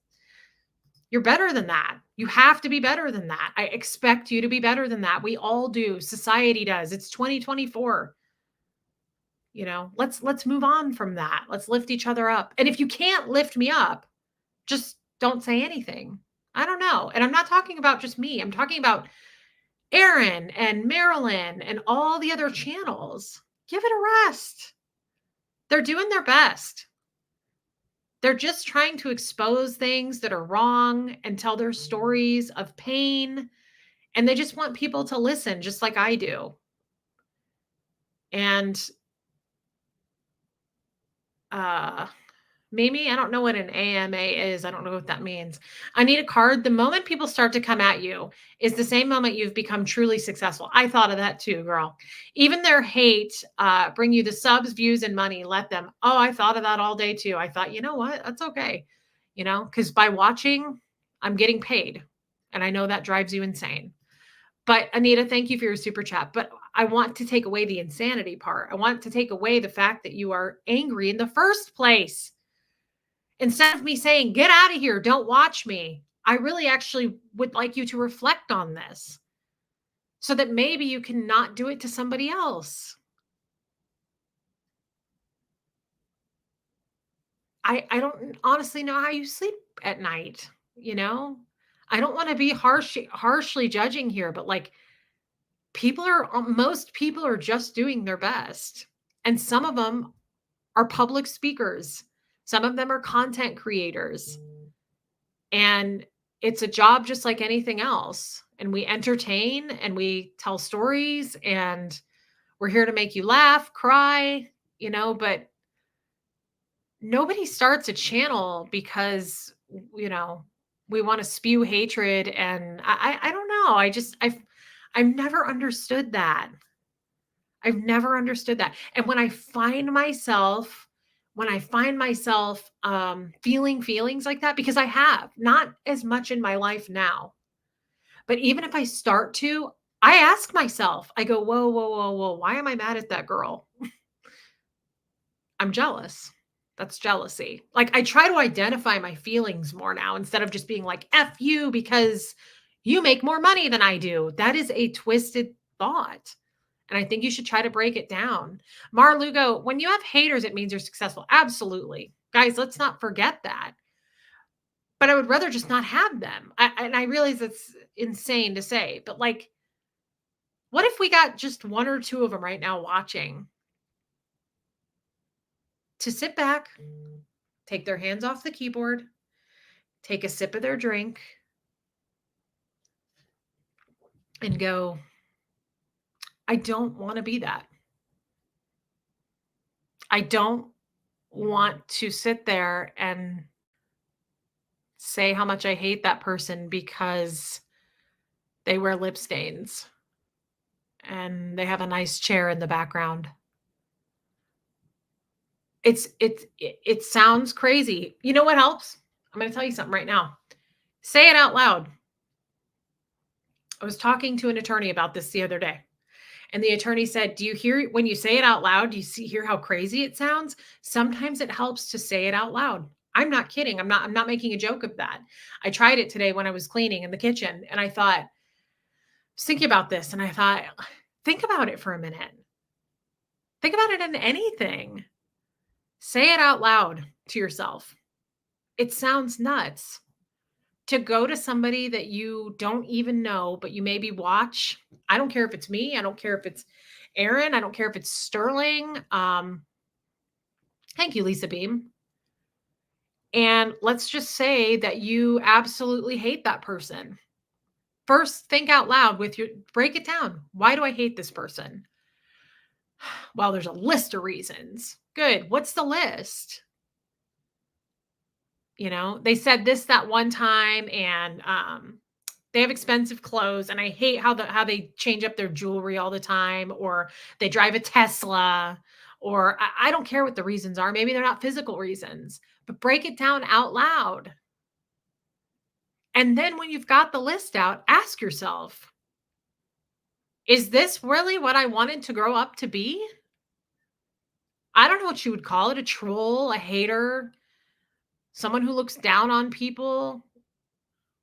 you're better than that. You have to be better than that. I expect you to be better than that. We all do. Society does. It's 2024. Let's move on from that. Let's lift each other up. And if you can't lift me up, just don't say anything. I don't know. And I'm not talking about just me. I'm talking about Aaron and Marilyn and all the other channels. Give it a rest. They're doing their best. They're just trying to expose things that are wrong and tell their stories of pain. And they just want people to listen, just like I do. And Mimi, I don't know what an AMA is. I don't know what that means. I need a card. The moment people start to come at you is the same moment you've become truly successful. I thought of that too, girl. Even their hate bring you the subs, views, and money. Let them. Oh, I thought of that all day too. I thought, you know what? That's okay. Because by watching, I'm getting paid. And I know that drives you insane. But Anita, thank you for your super chat. But I want to take away the insanity part. I want to take away the fact that you are angry in the first place. Instead of me saying, "Get out of here, don't watch me," I really actually would like you to reflect on this so that maybe you can not do it to somebody else. I don't honestly know how you sleep at night, you know? I don't want to be harshly judging here, but like most people are just doing their best. And some of them are public speakers. Some of them are content creators. And it's a job just like anything else. And we entertain and we tell stories and we're here to make you laugh, cry, but nobody starts a channel because, we want to spew hatred. And I don't know. I've never understood that. I've never understood that. And when I find myself feeling feelings like that, because I have not as much in my life now, but even if I start to, I ask myself, I go, whoa, whoa, whoa, whoa, why am I mad at that girl? I'm jealous. That's jealousy. Like I try to identify my feelings more now instead of just being like, F you because you make more money than I do. That is a twisted thought. And I think you should try to break it down. Mar Lugo, when you have haters, it means you're successful. Absolutely. Guys, let's not forget that. But I would rather just not have them. And I realize it's insane to say, but like, what if we got just one or two of them right now watching to sit back, take their hands off the keyboard, take a sip of their drink, and go, I don't want to be that. I don't want to sit there and say how much I hate that person because they wear lip stains and they have a nice chair in the background. It sounds crazy. You know what helps? I'm going to tell you something right now. Say it out loud. I was talking to an attorney about this the other day. And the attorney said, "Do you hear when you say it out loud, do you hear how crazy it sounds? Sometimes it helps to say it out loud." I'm not kidding. I'm not making a joke of that. I tried it today when I was cleaning in the kitchen and I thought, I was thinking about this and I thought, think about it for a minute. Think about it in anything. Say it out loud to yourself. It sounds nuts to go to somebody that you don't even know, but you maybe watch. I don't care if it's me. I don't care if it's Aaron. I don't care if it's Sterling. Thank you, Lisa Beam. And let's just say that you absolutely hate that person. First, think out loud break it down. Why do I hate this person? Well, there's a list of reasons. Good. What's the list? They said this that one time and they have expensive clothes and I hate how they change up their jewelry all the time, or they drive a Tesla, or I don't care what the reasons are. Maybe they're not physical reasons, but break it down out loud. And then when you've got the list out, ask yourself, is this really what I wanted to grow up to be? I don't know what you would call it, a troll, a hater, someone who looks down on people.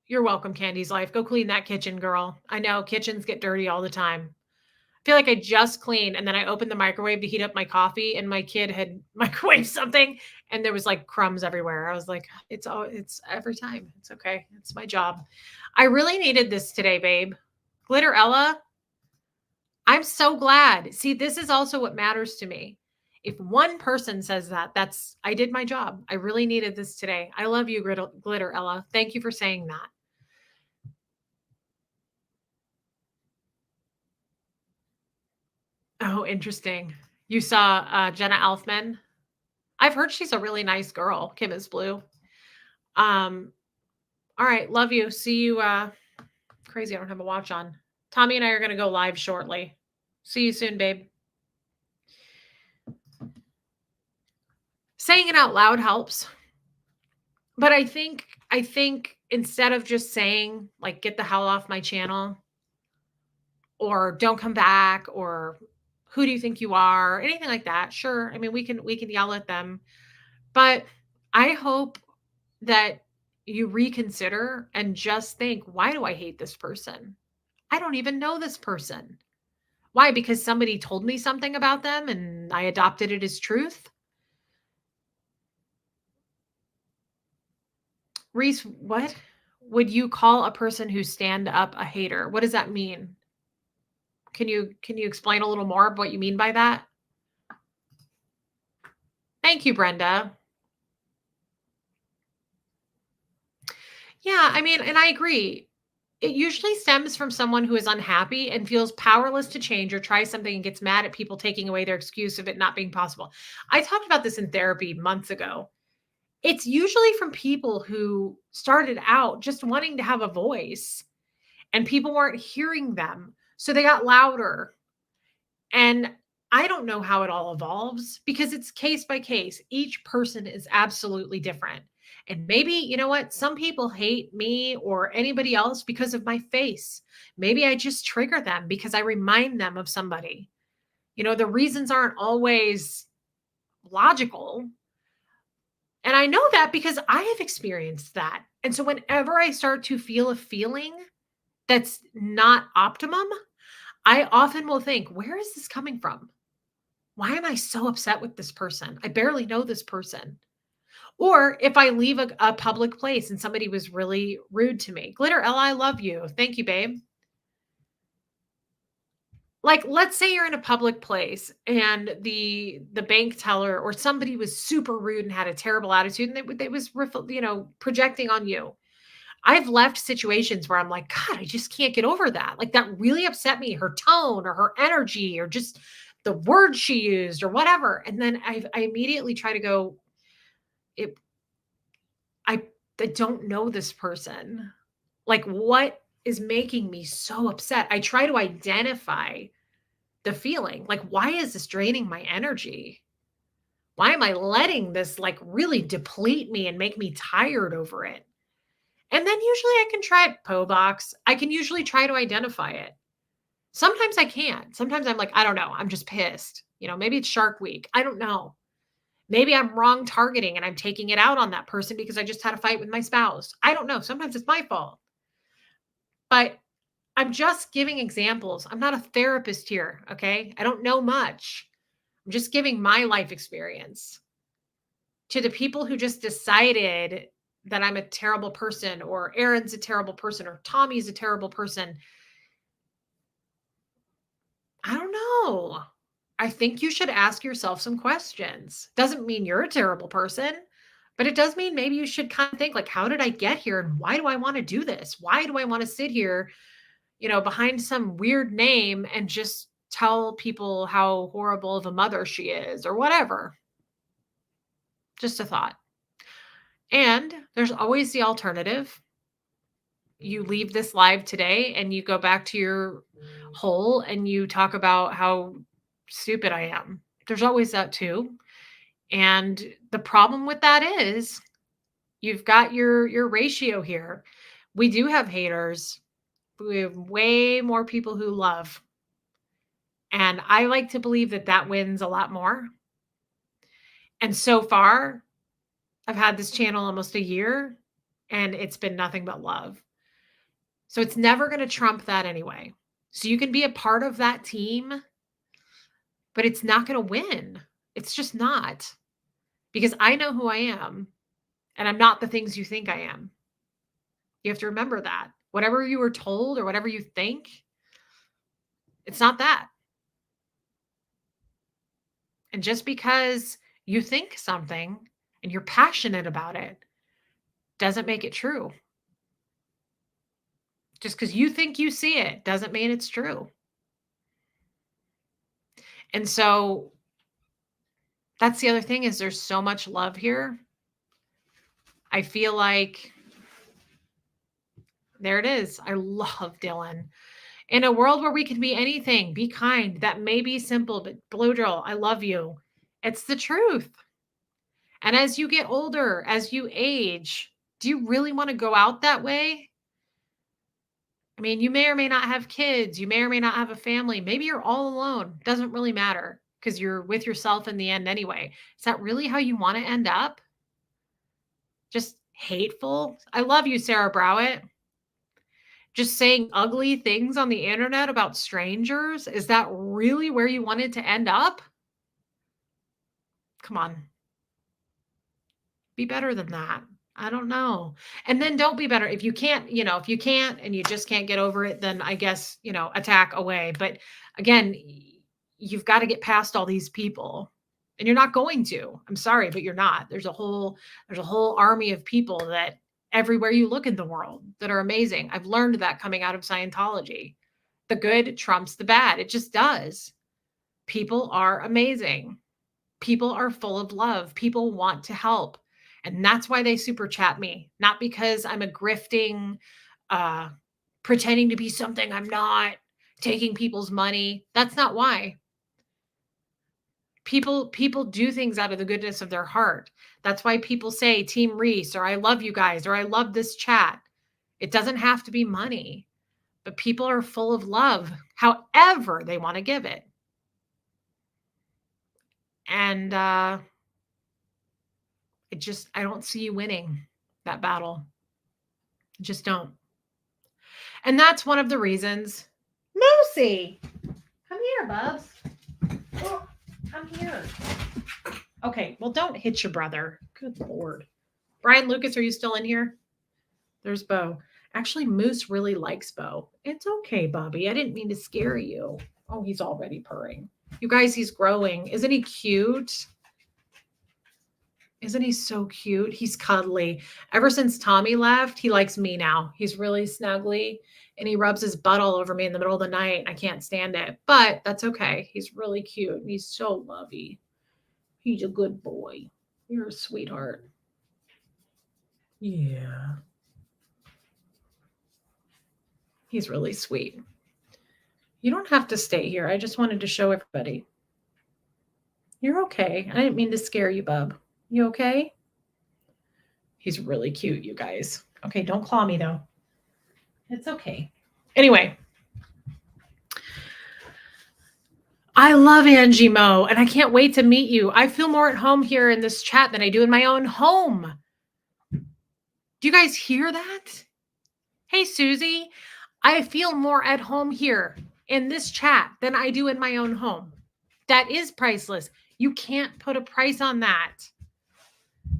You're welcome, Candy's Life. Go clean that kitchen, girl. I know kitchens get dirty all the time. I feel like I just cleaned and then I opened the microwave to heat up my coffee and my kid had microwaved something and there was like crumbs everywhere. I was like, it's every time. It's okay. It's my job. I really needed this today, babe. Glitter Ella, I'm so glad. See, this is also what matters to me. If one person says that, I did my job. I really needed this today. I love you, Glitter Ella. Thank you for saying that. Oh, interesting. You saw Jenna Elfman. I've heard she's a really nice girl. Kim is blue. All right, love you. See you. Crazy, I don't have a watch on. Tommy and I are going to go live shortly. See you soon, babe. Saying it out loud helps. But I think instead of just saying like get the hell off my channel or don't come back or who do you think you are? Anything like that. Sure. I mean, we can yell at them. But I hope that you reconsider and just think, why do I hate this person? I don't even know this person. Why? Because somebody told me something about them and I adopted it as truth? Reese, what would you call a person who stand up a hater? What does that mean? Can you explain a little more of what you mean by that? Thank you, Brenda. Yeah, I mean, and I agree. It usually stems from someone who is unhappy and feels powerless to change or try something and gets mad at people taking away their excuse of it not being possible. I talked about this in therapy months ago. It's usually from people who started out just wanting to have a voice and people weren't hearing them. So they got louder. And I don't know how it all evolves because it's case by case. Each person is absolutely different. And maybe, you know what? Some people hate me or anybody else because of my face. Maybe I just trigger them because I remind them of somebody. The reasons aren't always logical. And I know that because I have experienced that. And so whenever I start to feel a feeling that's not optimum, I often will think, where is this coming from? Why am I so upset with this person? I barely know this person. Or if I leave a public place and somebody was really rude to me. Glitter Ella, I love you. Thank you, babe. Like, let's say you're in a public place and the bank teller or somebody was super rude and had a terrible attitude and they was projecting on you. I've left situations where I'm like, God, I just can't get over that. Like that really upset me, her tone or her energy or just the words she used or whatever. And then I immediately try to go, it, I, I don't know this person. Like what is making me so upset? I try to identify the feeling. Like, why is this draining my energy? Why am I letting this like really deplete me and make me tired over it? And then usually I can try it po box. I can usually try to identify it. Sometimes I can't. Sometimes I'm like, I don't know. I'm just pissed. Maybe it's Shark Week. I don't know. Maybe I'm wrong targeting and I'm taking it out on that person because I just had a fight with my spouse. I don't know. Sometimes it's my fault. But I'm just giving examples. I'm not a therapist here. Okay. I don't know much. I'm just giving my life experience to the people who just decided that I'm a terrible person or Aaron's a terrible person or Tommy's a terrible person. I don't know. I think you should ask yourself some questions. Doesn't mean you're a terrible person, but it does mean maybe you should kind of think like, how did I get here? And why do I want to do this? Why do I want to sit here, behind some weird name and just tell people how horrible of a mother she is or whatever? Just a thought. And there's always the alternative. You leave this live today and you go back to your hole and you talk about how stupid I am. There's always that too. And the problem with that is you've got your ratio here. We do have haters. We have way more people who love. And I like to believe that that wins a lot more. And so far, I've had this channel almost a year and it's been nothing but love. So it's never going to trump that anyway. So you can be a part of that team, but it's not going to win. It's just not, because I know who I am and I'm not the things you think I am. You have to remember that. Whatever you were told or whatever you think, it's not that. And just because you think something and you're passionate about it doesn't make it true. Just because you think you see it doesn't mean it's true. And so that's the other thing, is there's so much love here. I feel like there it is. I love Dylan. In a world where we can be anything, be kind. That may be simple, but blow drill, I love you. It's the truth. And as you get older, as you age, do you really want to go out that way? I mean, you may or may not have kids. You may or may not have a family. Maybe you're all alone. Doesn't really matter because you're with yourself in the end anyway. Is that really how you want to end up? Just hateful? I love you, Sarah Browett. Just saying ugly things on the internet about strangers? Is that really where you wanted to end up? Come on. Be better than that. I don't know. And then don't be better. If you can't, if you can't and you just can't get over it, then I guess, attack away. But again, you've got to get past all these people. And you're not going to. I'm sorry, but you're not. There's a whole army of people that everywhere you look in the world that are amazing. I've learned that coming out of Scientology. The good trumps the bad. It just does. People are amazing. People are full of love. People want to help. And that's why they super chat me, not because I'm a grifting, pretending to be something I'm not, taking people's money. That's not why. People do things out of the goodness of their heart. That's why people say Team Reese, or I love you guys, or I love this chat. It doesn't have to be money, but people are full of love, however they want to give it. And I don't see you winning that battle. I just don't. And that's one of the reasons. Lucy, come here, Bubs. Oh, come here. Okay, well, don't hit your brother. Good Lord. Brian Lucas, are you still in here? There's Bo. Actually, Moose really likes Bo. It's okay, Bobby. I didn't mean to scare you. Oh, he's already purring. You guys, he's growing. Isn't he cute? Isn't he so cute? He's cuddly. Ever since Tommy left, he likes me now. He's really snuggly and he rubs his butt all over me in the middle of the night. I can't stand it, but that's okay. He's really cute and he's so lovey. He's a good boy. You're a sweetheart. Yeah. He's really sweet. You don't have to stay here. I just wanted to show everybody. You're okay. I didn't mean to scare you, bub. You okay? He's really cute, you guys. Okay, don't claw me though. It's okay. Anyway, I love Angie Mo, and I can't wait to meet you. I feel more at home here in this chat than I do in my own home. Do you guys hear that? Hey, Susie, I feel more at home here in this chat than I do in my own home. That is priceless. You can't put a price on that.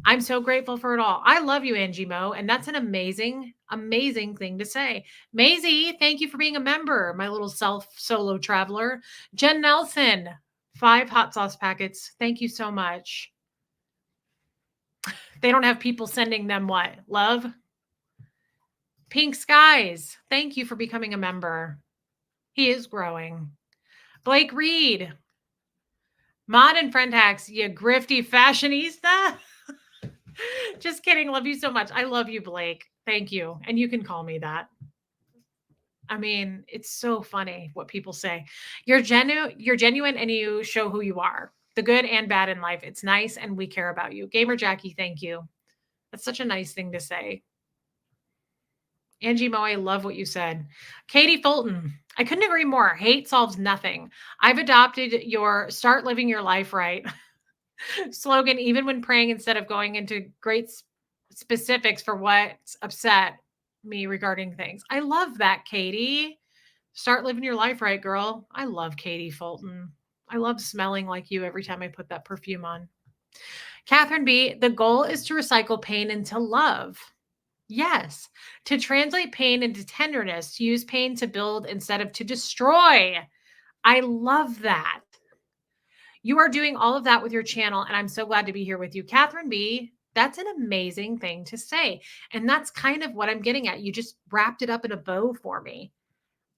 I'm so grateful for it all. I love you, Angie Mo, and that's an amazing, amazing thing to say. Maisie, thank you for being a member, my little solo traveler. Jen Nelson, 5 hot sauce packets. Thank you so much. They don't have people sending them what? Love? Pink Skies, thank you for becoming a member. He is growing. Blake Reed, Mod and Friend Hacks, you grifty fashionista. Just kidding. Love you so much. I love you, Blake. Thank you. And you can call me that. I mean, it's so funny what people say. You're genuine and you show who you are. The good and bad in life. It's nice and we care about you. Gamer Jackie, thank you. That's such a nice thing to say. Angie Mo, I love what you said. Katie Fulton, I couldn't agree more. Hate solves nothing. I've adopted your start living your life right slogan, even when praying, instead of going into great specifics for what's upset me regarding things. I love that, Katie. Start living your life right, girl. I love Katie Fulton. I love smelling like you every time I put that perfume on. Catherine B, the goal is to recycle pain into love. Yes, to translate pain into tenderness, to use pain to build instead of to destroy. I love that. You are doing all of that with your channel, and I'm so glad to be here with you. Catherine B, that's an amazing thing to say. And that's kind of what I'm getting at. You just wrapped it up in a bow for me.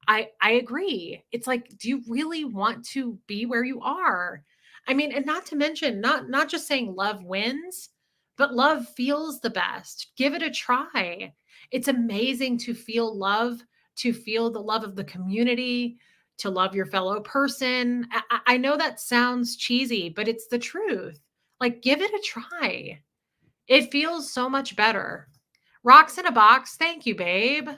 I agree. It's like, do you really want to be where you are? I mean, and not to mention, not just saying love wins, but love feels the best. Give it a try. It's amazing to feel love, to feel the love of the community, to love your fellow person. I know that sounds cheesy, but it's the truth. Like, give it a try. It feels so much better. Rocks in a box. Thank you, babe.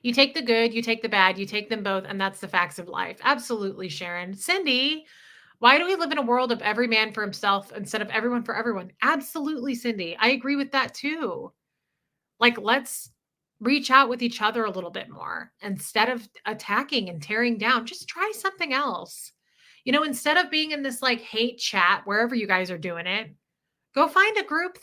You take the good, you take the bad, you take them both, and that's the facts of life. Absolutely, Sharon. Cindy, why do we live in a world of every man for himself instead of everyone for everyone? Absolutely, Cindy. I agree with that too. Like, let's reach out with each other a little bit more instead of attacking and tearing down. Just try something else. You know, instead of being in this like hate chat, wherever you guys are doing it, go find a group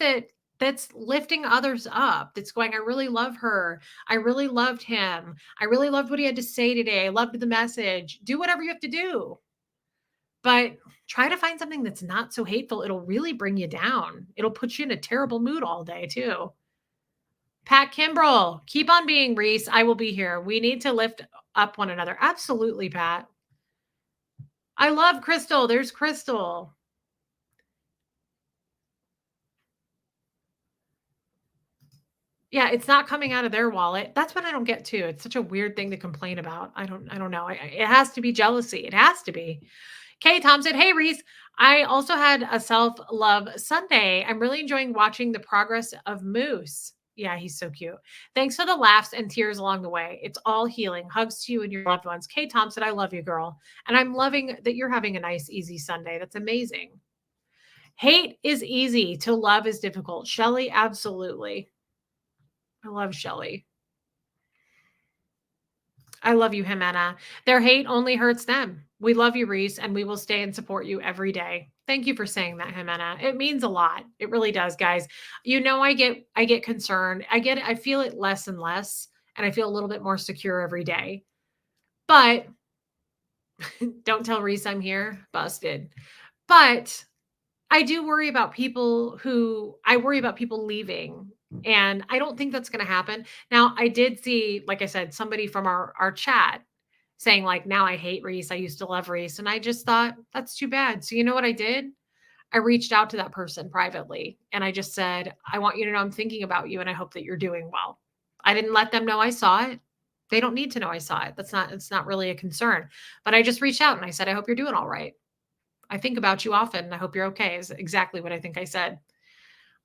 that's lifting others up, that's going, I really love her. I really loved him. I really loved what he had to say today. I loved the message. Do whatever you have to do. But try to find something that's not so hateful. It'll really bring you down. It'll put you in a terrible mood all day, too. Pat Kimbrell, keep on being, Reese. I will be here. We need to lift up one another. Absolutely, Pat. I love Crystal. There's Crystal. Yeah, it's not coming out of their wallet. That's what I don't get too. It's such a weird thing to complain about. I don't know. It has to be jealousy. It has to be. Kay Thompson, hey Reese. I also had a self-love Sunday. I'm really enjoying watching the progress of Moose. Yeah, he's so cute. Thanks for the laughs and tears along the way. It's all healing. Hugs to you and your loved ones. Kay Thompson, I love you, girl. And I'm loving that you're having a nice, easy Sunday. That's amazing. Hate is easy. To love is difficult. Shelly, absolutely. I love Shelly. I love you, Jimena. Their hate only hurts them. We love you, Reese, and we will stay and support you every day. Thank you for saying that, Jimena. It means a lot. It really does, guys. You know, I get concerned. I feel it less and less, and I feel a little bit more secure every day. But don't tell Reese I'm here. Busted. But I worry about people leaving, and I don't think that's gonna happen. Now, I did see, like I said, somebody from our chat saying, like, "Now I hate Reese. I used to love Reese." And I just thought, "That's too bad." So you know what I did? I reached out to that person privately, and I just said, "I want you to know I'm thinking about you, and I hope that you're doing well." I didn't let them know I saw it. They don't need to know I saw it. It's not really a concern. But I just reached out and I said, "I hope you're doing all right. I think about you often, and I hope you're okay," is exactly what I think I said.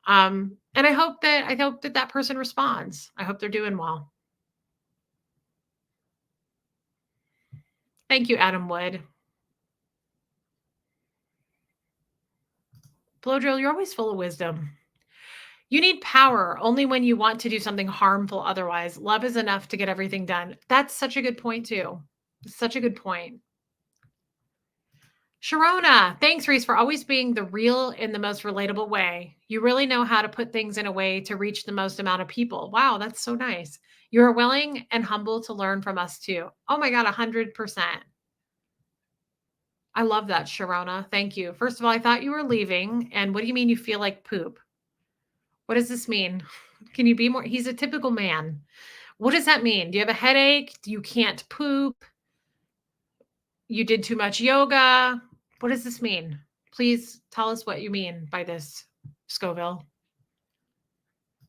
And I hope that that person responds. I hope they're doing well. Thank you, Adam Wood. Blow drill, you're always full of wisdom. You need power only when you want to do something harmful otherwise. Love is enough to get everything done. That's such a good point, too. Such a good point. Sharona, thanks, Reese, for always being the real in the most relatable way. You really know how to put things in a way to reach the most amount of people. Wow, that's so nice. You're willing and humble to learn from us, too. Oh my God, 100%. I love that, Sharona. Thank you. First of all, I thought you were leaving. And what do you mean you feel like poop? What does this mean? Can you be more? He's a typical man. What does that mean? Do you have a headache? You can't poop? You did too much yoga? What does this mean? Please tell us what you mean by this, Scoville.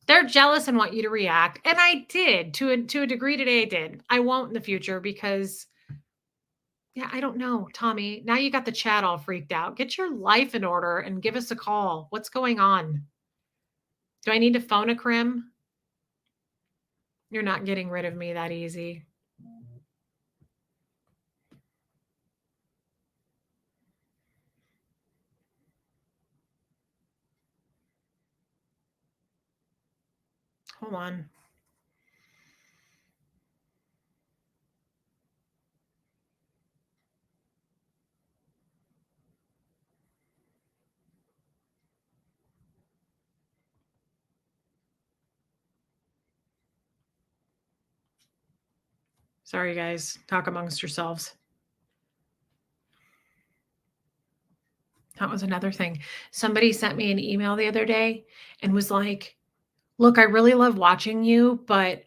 They're jealous and want you to react. And I did to a degree today. I did. I won't in the future because yeah, I don't know, Tommy. Now you got the chat all freaked out. Get your life in order and give us a call. What's going on? Do I need to phone a crim? You're not getting rid of me that easy. Hold on. Sorry, guys. Talk amongst yourselves. That was another thing. Somebody sent me an email the other day and was like, "Look, I really love watching you, but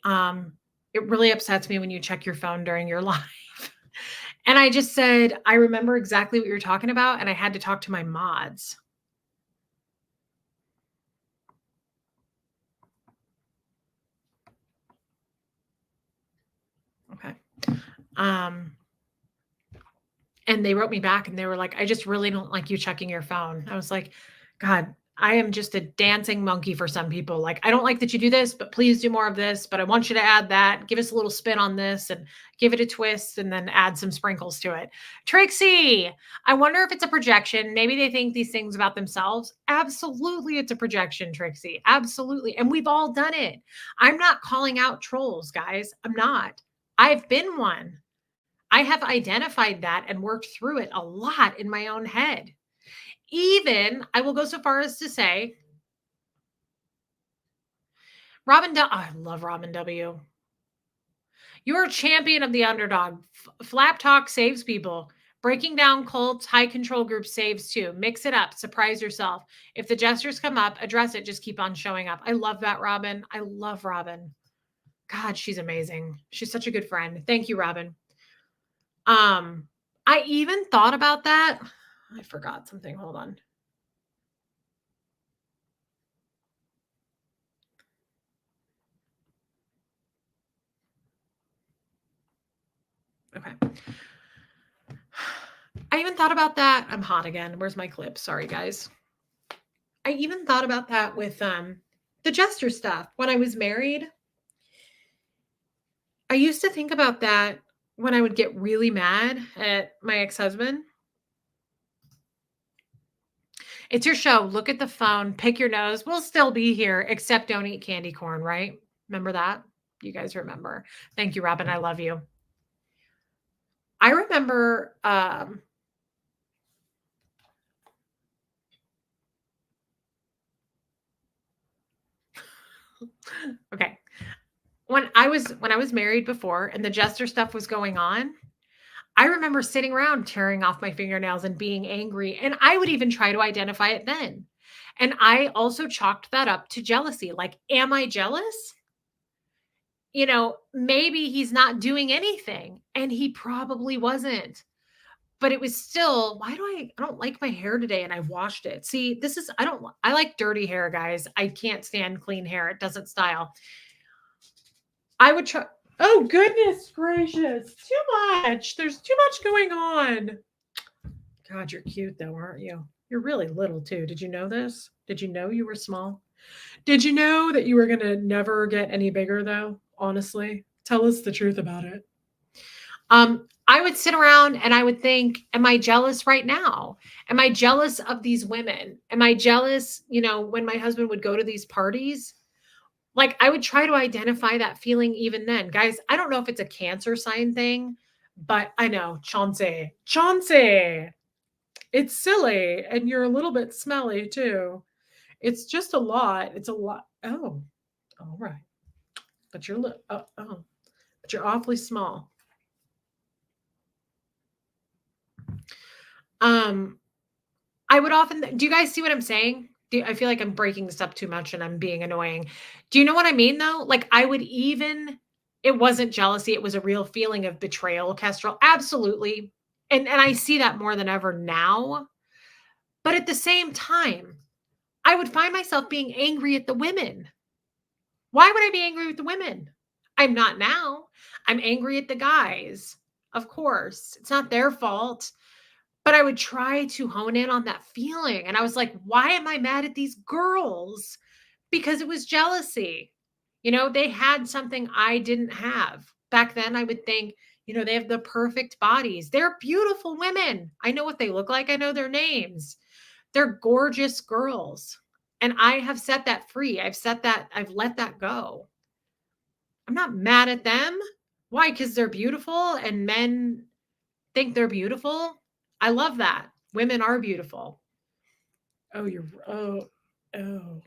it really upsets me when you check your phone during your live." And I just said, "I remember exactly what you're talking about, and I had to talk to my mods." Okay. Um, And they wrote me back and they were like, "I just really don't like you checking your phone." I was like, "God, I am just a dancing monkey for some people. Like, I don't like that you do this, but please do more of this. But I want you to add that. Give us a little spin on this and give it a twist and then add some sprinkles to it." Trixie, I wonder if it's a projection. Maybe they think these things about themselves. Absolutely, it's a projection, Trixie. Absolutely. And we've all done it. I'm not calling out trolls, guys. I'm not. I've been one. I have identified that and worked through it a lot in my own head. Even, I will go so far as to say, I love Robin W. You're a champion of the underdog. Flap talk saves people. Breaking down cults, high control groups saves too. Mix it up, surprise yourself. If the gestures come up, address it, just keep on showing up. I love that, Robin. I love Robin. God, she's amazing. She's such a good friend. Thank you, Robin. I even thought about that. I forgot something. Hold on. Okay. I even thought about that. I'm hot again. Where's my clip? Sorry, guys. I even thought about that with the gesture stuff. When I was married, I used to think about that when I would get really mad at my ex-husband. It's your show. Look at the phone, pick your nose. We'll still be here, except don't eat candy corn, right? Remember that? You guys remember. Thank you, Robin. I love you. I remember okay. When I was married before and the jester stuff was going on, I remember sitting around tearing off my fingernails and being angry, and I would even try to identify it then. And I also chalked that up to jealousy. Like, am I jealous? Maybe he's not doing anything, and he probably wasn't. But it was still, why do I don't like my hair today and I washed it. See, this is I like dirty hair, guys. I can't stand clean hair. It doesn't style. I would try. Oh, goodness gracious. Too much. There's too much going on. God, you're cute though, aren't you? You're really little too. Did you know this? Did you know you were small? Did you know that you were going to never get any bigger though? Honestly, tell us the truth about it. I would sit around and I would think, am I jealous right now? Am I jealous of these women? Am I jealous, when my husband would go to these parties? Like, I would try to identify that feeling even then. Guys, I don't know if it's a cancer sign thing, but I know, Chauncey, it's silly. And you're a little bit smelly too. It's just a lot. It's a lot. Oh, all right. But but you're awfully small. Um, I would often do you guys see what I'm saying? I feel like I'm breaking this up too much and I'm being annoying. Do you know what I mean though? Like, I would even it wasn't jealousy, it was a real feeling of betrayal, Kestrel. Absolutely. And I see that more than ever now. But at the same time, I would find myself being angry at the women. Why would I be angry with the women? I'm not now. I'm angry at the guys. Of course, it's not their fault. But I would try to hone in on that feeling. And I was like, why am I mad at these girls? Because it was jealousy. They had something I didn't have. Back then, I would think, they have the perfect bodies. They're beautiful women. I know what they look like, I know their names. They're gorgeous girls. And I have set that free. I've let that go. I'm not mad at them. Why? Because they're beautiful and men think they're beautiful. I love that. Women are beautiful. Oh, oh.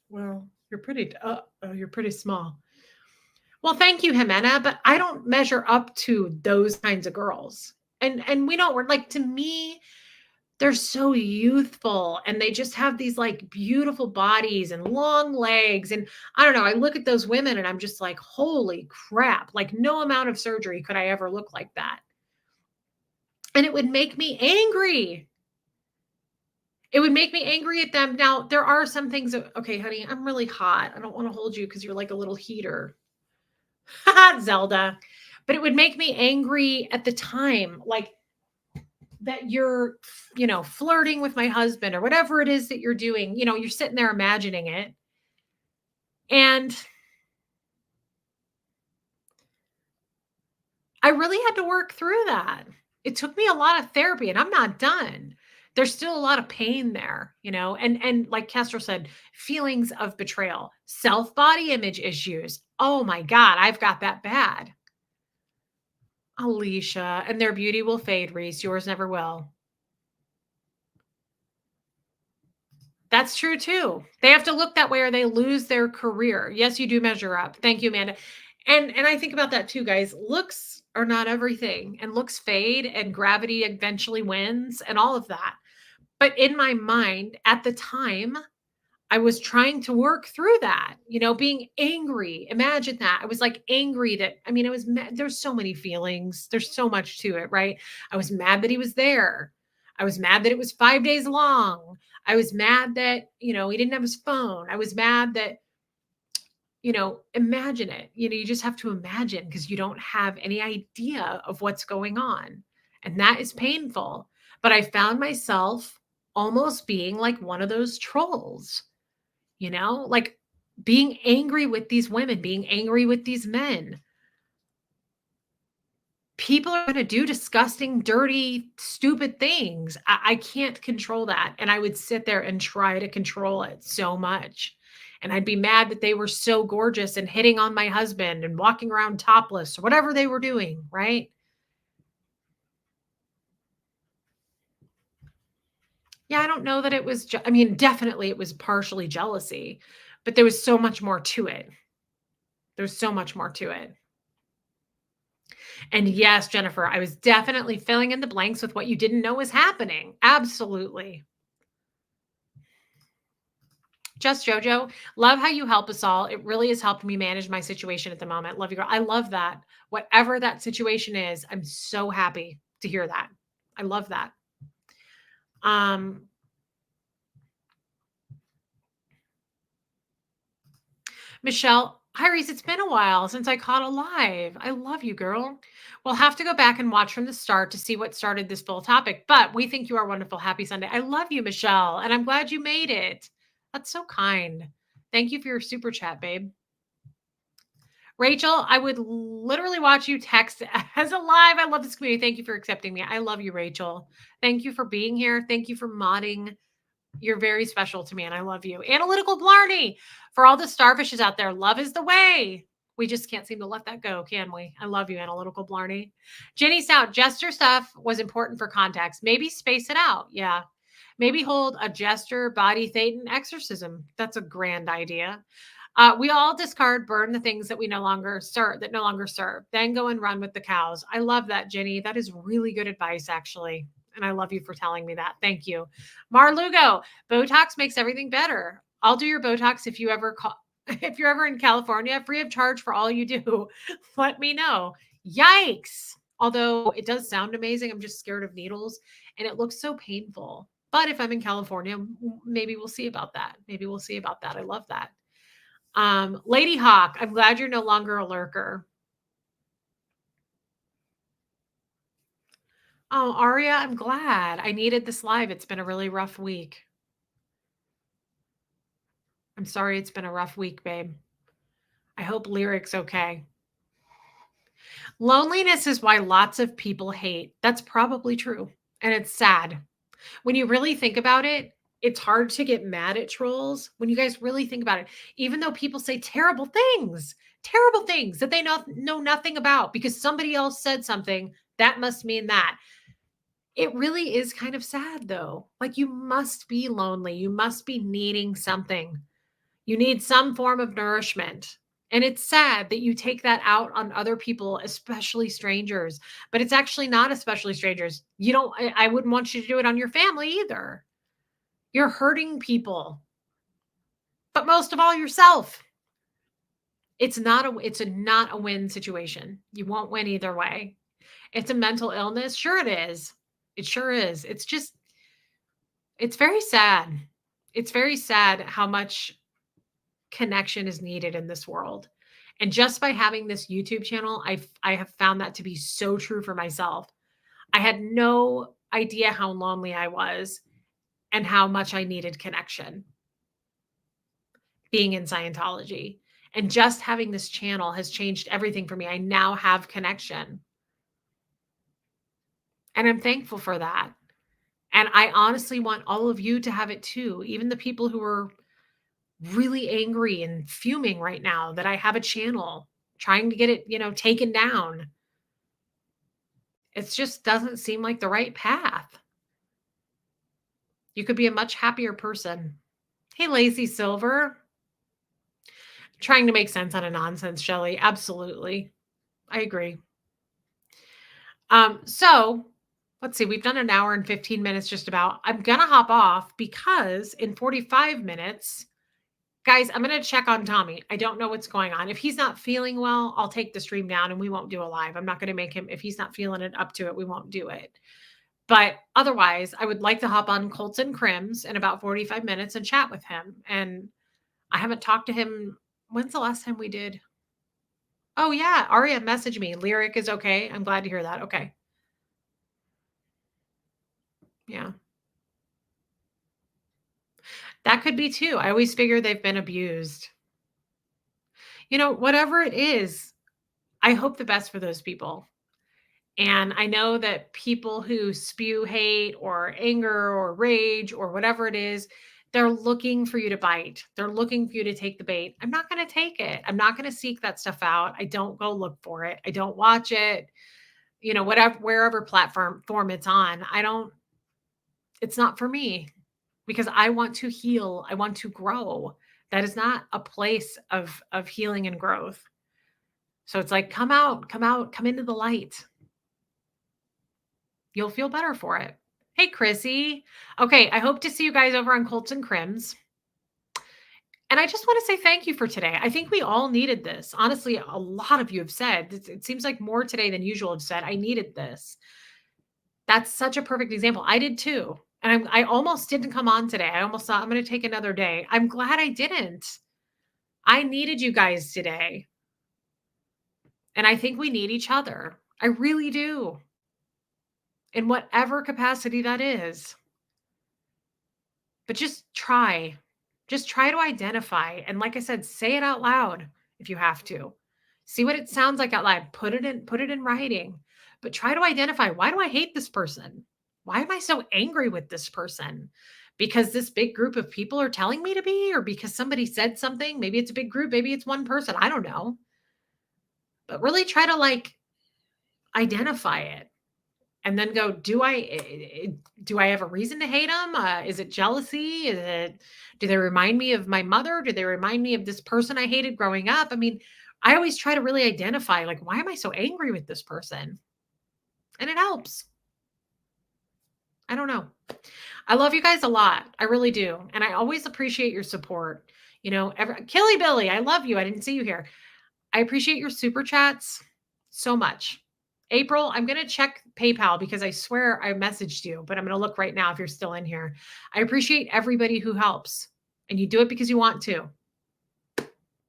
Well, you're pretty small. Well, thank you, Jimena, but I don't measure up to those kinds of girls. And we don't, we're like, to me, they're so youthful and they just have these like beautiful bodies and long legs. And I don't know, I look at those women and I'm just like, holy crap, like no amount of surgery could I ever look like that. And it would make me angry. It would make me angry at them. Now, there are some things that, okay, honey, I'm really hot. I don't want to hold you because you're like a little heater. Zelda. But it would make me angry at the time, like that you're, flirting with my husband or whatever it is that you're doing. You're sitting there imagining it. And I really had to work through that. It took me a lot of therapy and I'm not done. There's still a lot of pain there, and like Castro said, feelings of betrayal, self-body image issues. Oh my God, I've got that bad. Alicia, and their beauty will fade, Reese. Yours never will. That's true too. They have to look that way or they lose their career. Yes, you do measure up. Thank you, Amanda. And I think about that too, guys. Looks are not everything, and looks fade, and gravity eventually wins, and all of that. But in my mind at the time, I was trying to work through that, being angry. Imagine that. I was like angry that, I was mad. There's so many feelings. There's so much to it, right? I was mad that he was there. I was mad that it was 5 days long. I was mad that, he didn't have his phone. I was mad that, imagine it. You just have to imagine because you don't have any idea of what's going on. And that is painful. But I found myself almost being like one of those trolls, like being angry with these women, being angry with these men. People are going to do disgusting, dirty, stupid things. I can't control that. And I would sit there and try to control it so much. And I'd be mad that they were so gorgeous and hitting on my husband and walking around topless or whatever they were doing, right? Yeah, I don't know that it was, definitely it was partially jealousy, but there was so much more to it. There's so much more to it. And yes, Jennifer, I was definitely filling in the blanks with what you didn't know was happening. Absolutely. Just Jojo, love how you help us all. It really has helped me manage my situation at the moment. Love you, girl. I love that. Whatever that situation is, I'm so happy to hear that. I love that. Um, Michelle, hi Reese, it's been a while since I caught a live. I love you, girl. We'll have to go back and watch from the start to see what started this full topic, but we think you are wonderful. Happy Sunday. I love you, Michelle, and I'm glad you made it. That's so kind. Thank you for your super chat, babe. Rachel, I would literally watch you text as a live. I love this community. Thank you for accepting me. I love you, Rachel. Thank you for being here. Thank you for modding. You're very special to me, and I love you. Analytical Blarney, for all the starfishes out there, love is the way. We just can't seem to let that go, can we? I love you, Analytical Blarney. Jenny Stout, gesture stuff was important for context. Maybe space it out. Yeah. Maybe hold a gesture, body, thetan exorcism. That's a grand idea. We all discard, burn the things that we no longer serve, that no longer serve. Then go and run with the cows. I love that, Jenny. That is really good advice, actually. And I love you for telling me that. Thank you. Mar Lugo, Botox makes everything better. I'll do your Botox if you ever call. If you're ever in California, free of charge for all you do, let me know. Yikes. Although it does sound amazing, I'm just scared of needles and it looks so painful. But if I'm in California, maybe we'll see about that. Maybe we'll see about that. I love that. Lady Hawk, I'm glad you're no longer a lurker. Oh, Aria, I'm glad. I needed this live. It's been a really rough week. I'm sorry it's been a rough week, babe. I hope Lyric's okay. Loneliness is why lots of people hate. That's probably true. And it's sad. When you really think about it, it's hard to get mad at trolls when you guys really think about it. Even though people say terrible things that they know nothing about because somebody else said something, that must mean that. It really is kind of sad though. Like you must be lonely. You must be needing something. You need some form of nourishment. And it's sad that you take that out on other people, especially strangers. But it's actually not especially strangers. You don't, I wouldn't want you to do it on your family either. You're hurting people, but most of all yourself. It's not a win situation. You won't win either way. It's a mental illness. Sure it is. It sure is. It's very sad. It's very sad how much connection is needed in this world. And just by having this YouTube channel, I have found that to be so true for myself. I had no idea how lonely I was and how much I needed connection being in Scientology. And just having this channel has changed everything for me. I now have connection. And I'm thankful for that. And I honestly want all of you to have it too, even the people who are really angry and fuming right now that I have a channel trying to get it, taken down. It just doesn't seem like the right path. You could be a much happier person. Hey, Lazy Silver. Trying to make sense out of nonsense, Shelley. Absolutely. I agree. So let's see, we've done an hour and 15 minutes just about. I'm going to hop off because in 45 minutes, guys, I'm going to check on Tommy. I don't know what's going on. If he's not feeling well, I'll take the stream down and we won't do a live. I'm not going to make him, if he's not feeling it up to it, we won't do it. But otherwise, I would like to hop on Colts and Crims in about 45 minutes and chat with him. And I haven't talked to him. When's the last time we did? Oh, yeah. Aria messaged me. Lyric is okay. I'm glad to hear that. Okay. Yeah. That could be too. I always figure they've been abused. Whatever it is, I hope the best for those people. And I know that people who spew hate or anger or rage or whatever it is, they're looking for you to bite. They're looking for you to take the bait. I'm not going to take it. I'm not going to seek that stuff out. I don't go look for it. I don't watch it. Whatever, wherever platform form it's on. It's not for me because I want to heal. I want to grow. That is not a place of healing and growth. So it's like, come out, come into the light. You'll feel better for it. Hey, Chrissy. Okay, I hope to see you guys over on Colts and Crims. And I just want to say thank you for today. I think we all needed this. Honestly, a lot of you have said, it seems like more today than usual have said, I needed this. That's such a perfect example. I did too. And I almost didn't come on today. I almost thought I'm going to take another day. I'm glad I didn't. I needed you guys today. And I think we need each other. I really do. In whatever capacity that is. But just try. Just try to identify. And like I said, say it out loud if you have to. See what it sounds like out loud. Put it in writing. But try to identify, why do I hate this person? Why am I so angry with this person? Because this big group of people are telling me to be, or because somebody said something? Maybe it's a big group, maybe it's one person. I don't know. But really try to identify it. And then go, do I have a reason to hate them? Is it jealousy? Do they remind me of my mother? Do they remind me of this person I hated growing up? I mean, I always try to really identify, why am I so angry with this person? And it helps. I don't know. I love you guys a lot. I really do. And I always appreciate your support. Killy Billy, I love you. I didn't see you here. I appreciate your super chats so much. April, I'm going to check PayPal because I swear I messaged you, but I'm going to look right now if you're still in here. I appreciate everybody who helps, and you do it because you want to.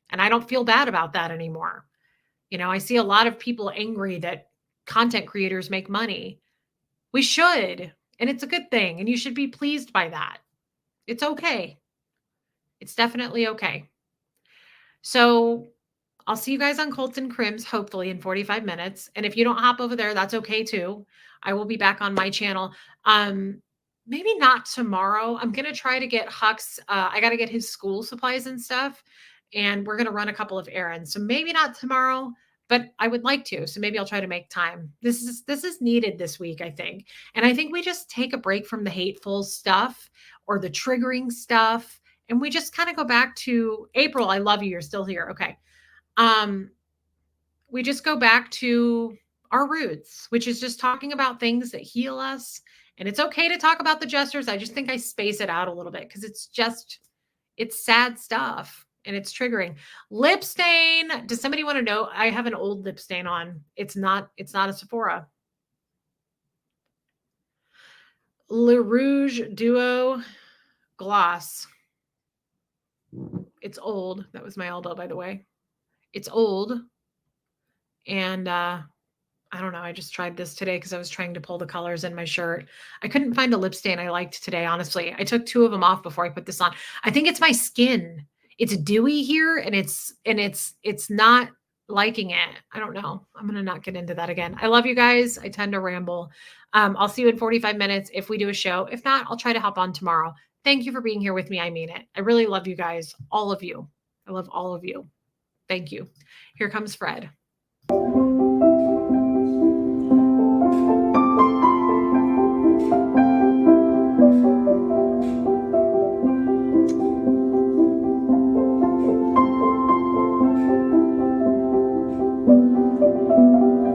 And I don't feel bad about that anymore. I see a lot of people angry that content creators make money. We should, and it's a good thing, and you should be pleased by that. It's okay. It's definitely okay. So I'll see you guys on Colts and Crims, hopefully in 45 minutes. And if you don't hop over there, that's okay too. I will be back on my channel. Maybe not tomorrow. I'm going to try to get Hux. I got to get his school supplies and stuff. And we're going to run a couple of errands. So maybe not tomorrow, but I would like to. So maybe I'll try to make time. This is needed this week, I think. And I think we just take a break from the hateful stuff or the triggering stuff. And we just kind of go back to April. I love you. You're still here. Okay. We just go back to our roots, which is just talking about things that heal us. And it's okay to talk about the gestures. I just think I space it out a little bit because it's sad stuff and it's triggering. Lip stain. Does somebody want to know? I have an old lip stain on. It's not a Sephora. Le Rouge Duo Gloss. It's old. That was my elbow, by the way. It's old. And I don't know. I just tried this today because I was trying to pull the colors in my shirt. I couldn't find a lip stain I liked today, honestly. I took 2 of them off before I put this on. I think it's my skin. It's dewy here and it's not liking it. I don't know. I'm going to not get into that again. I love you guys. I tend to ramble. I'll see you in 45 minutes if we do a show. If not, I'll try to hop on tomorrow. Thank you for being here with me. I mean it. I really love you guys. All of you. I love all of you. Thank you. Here comes Fred.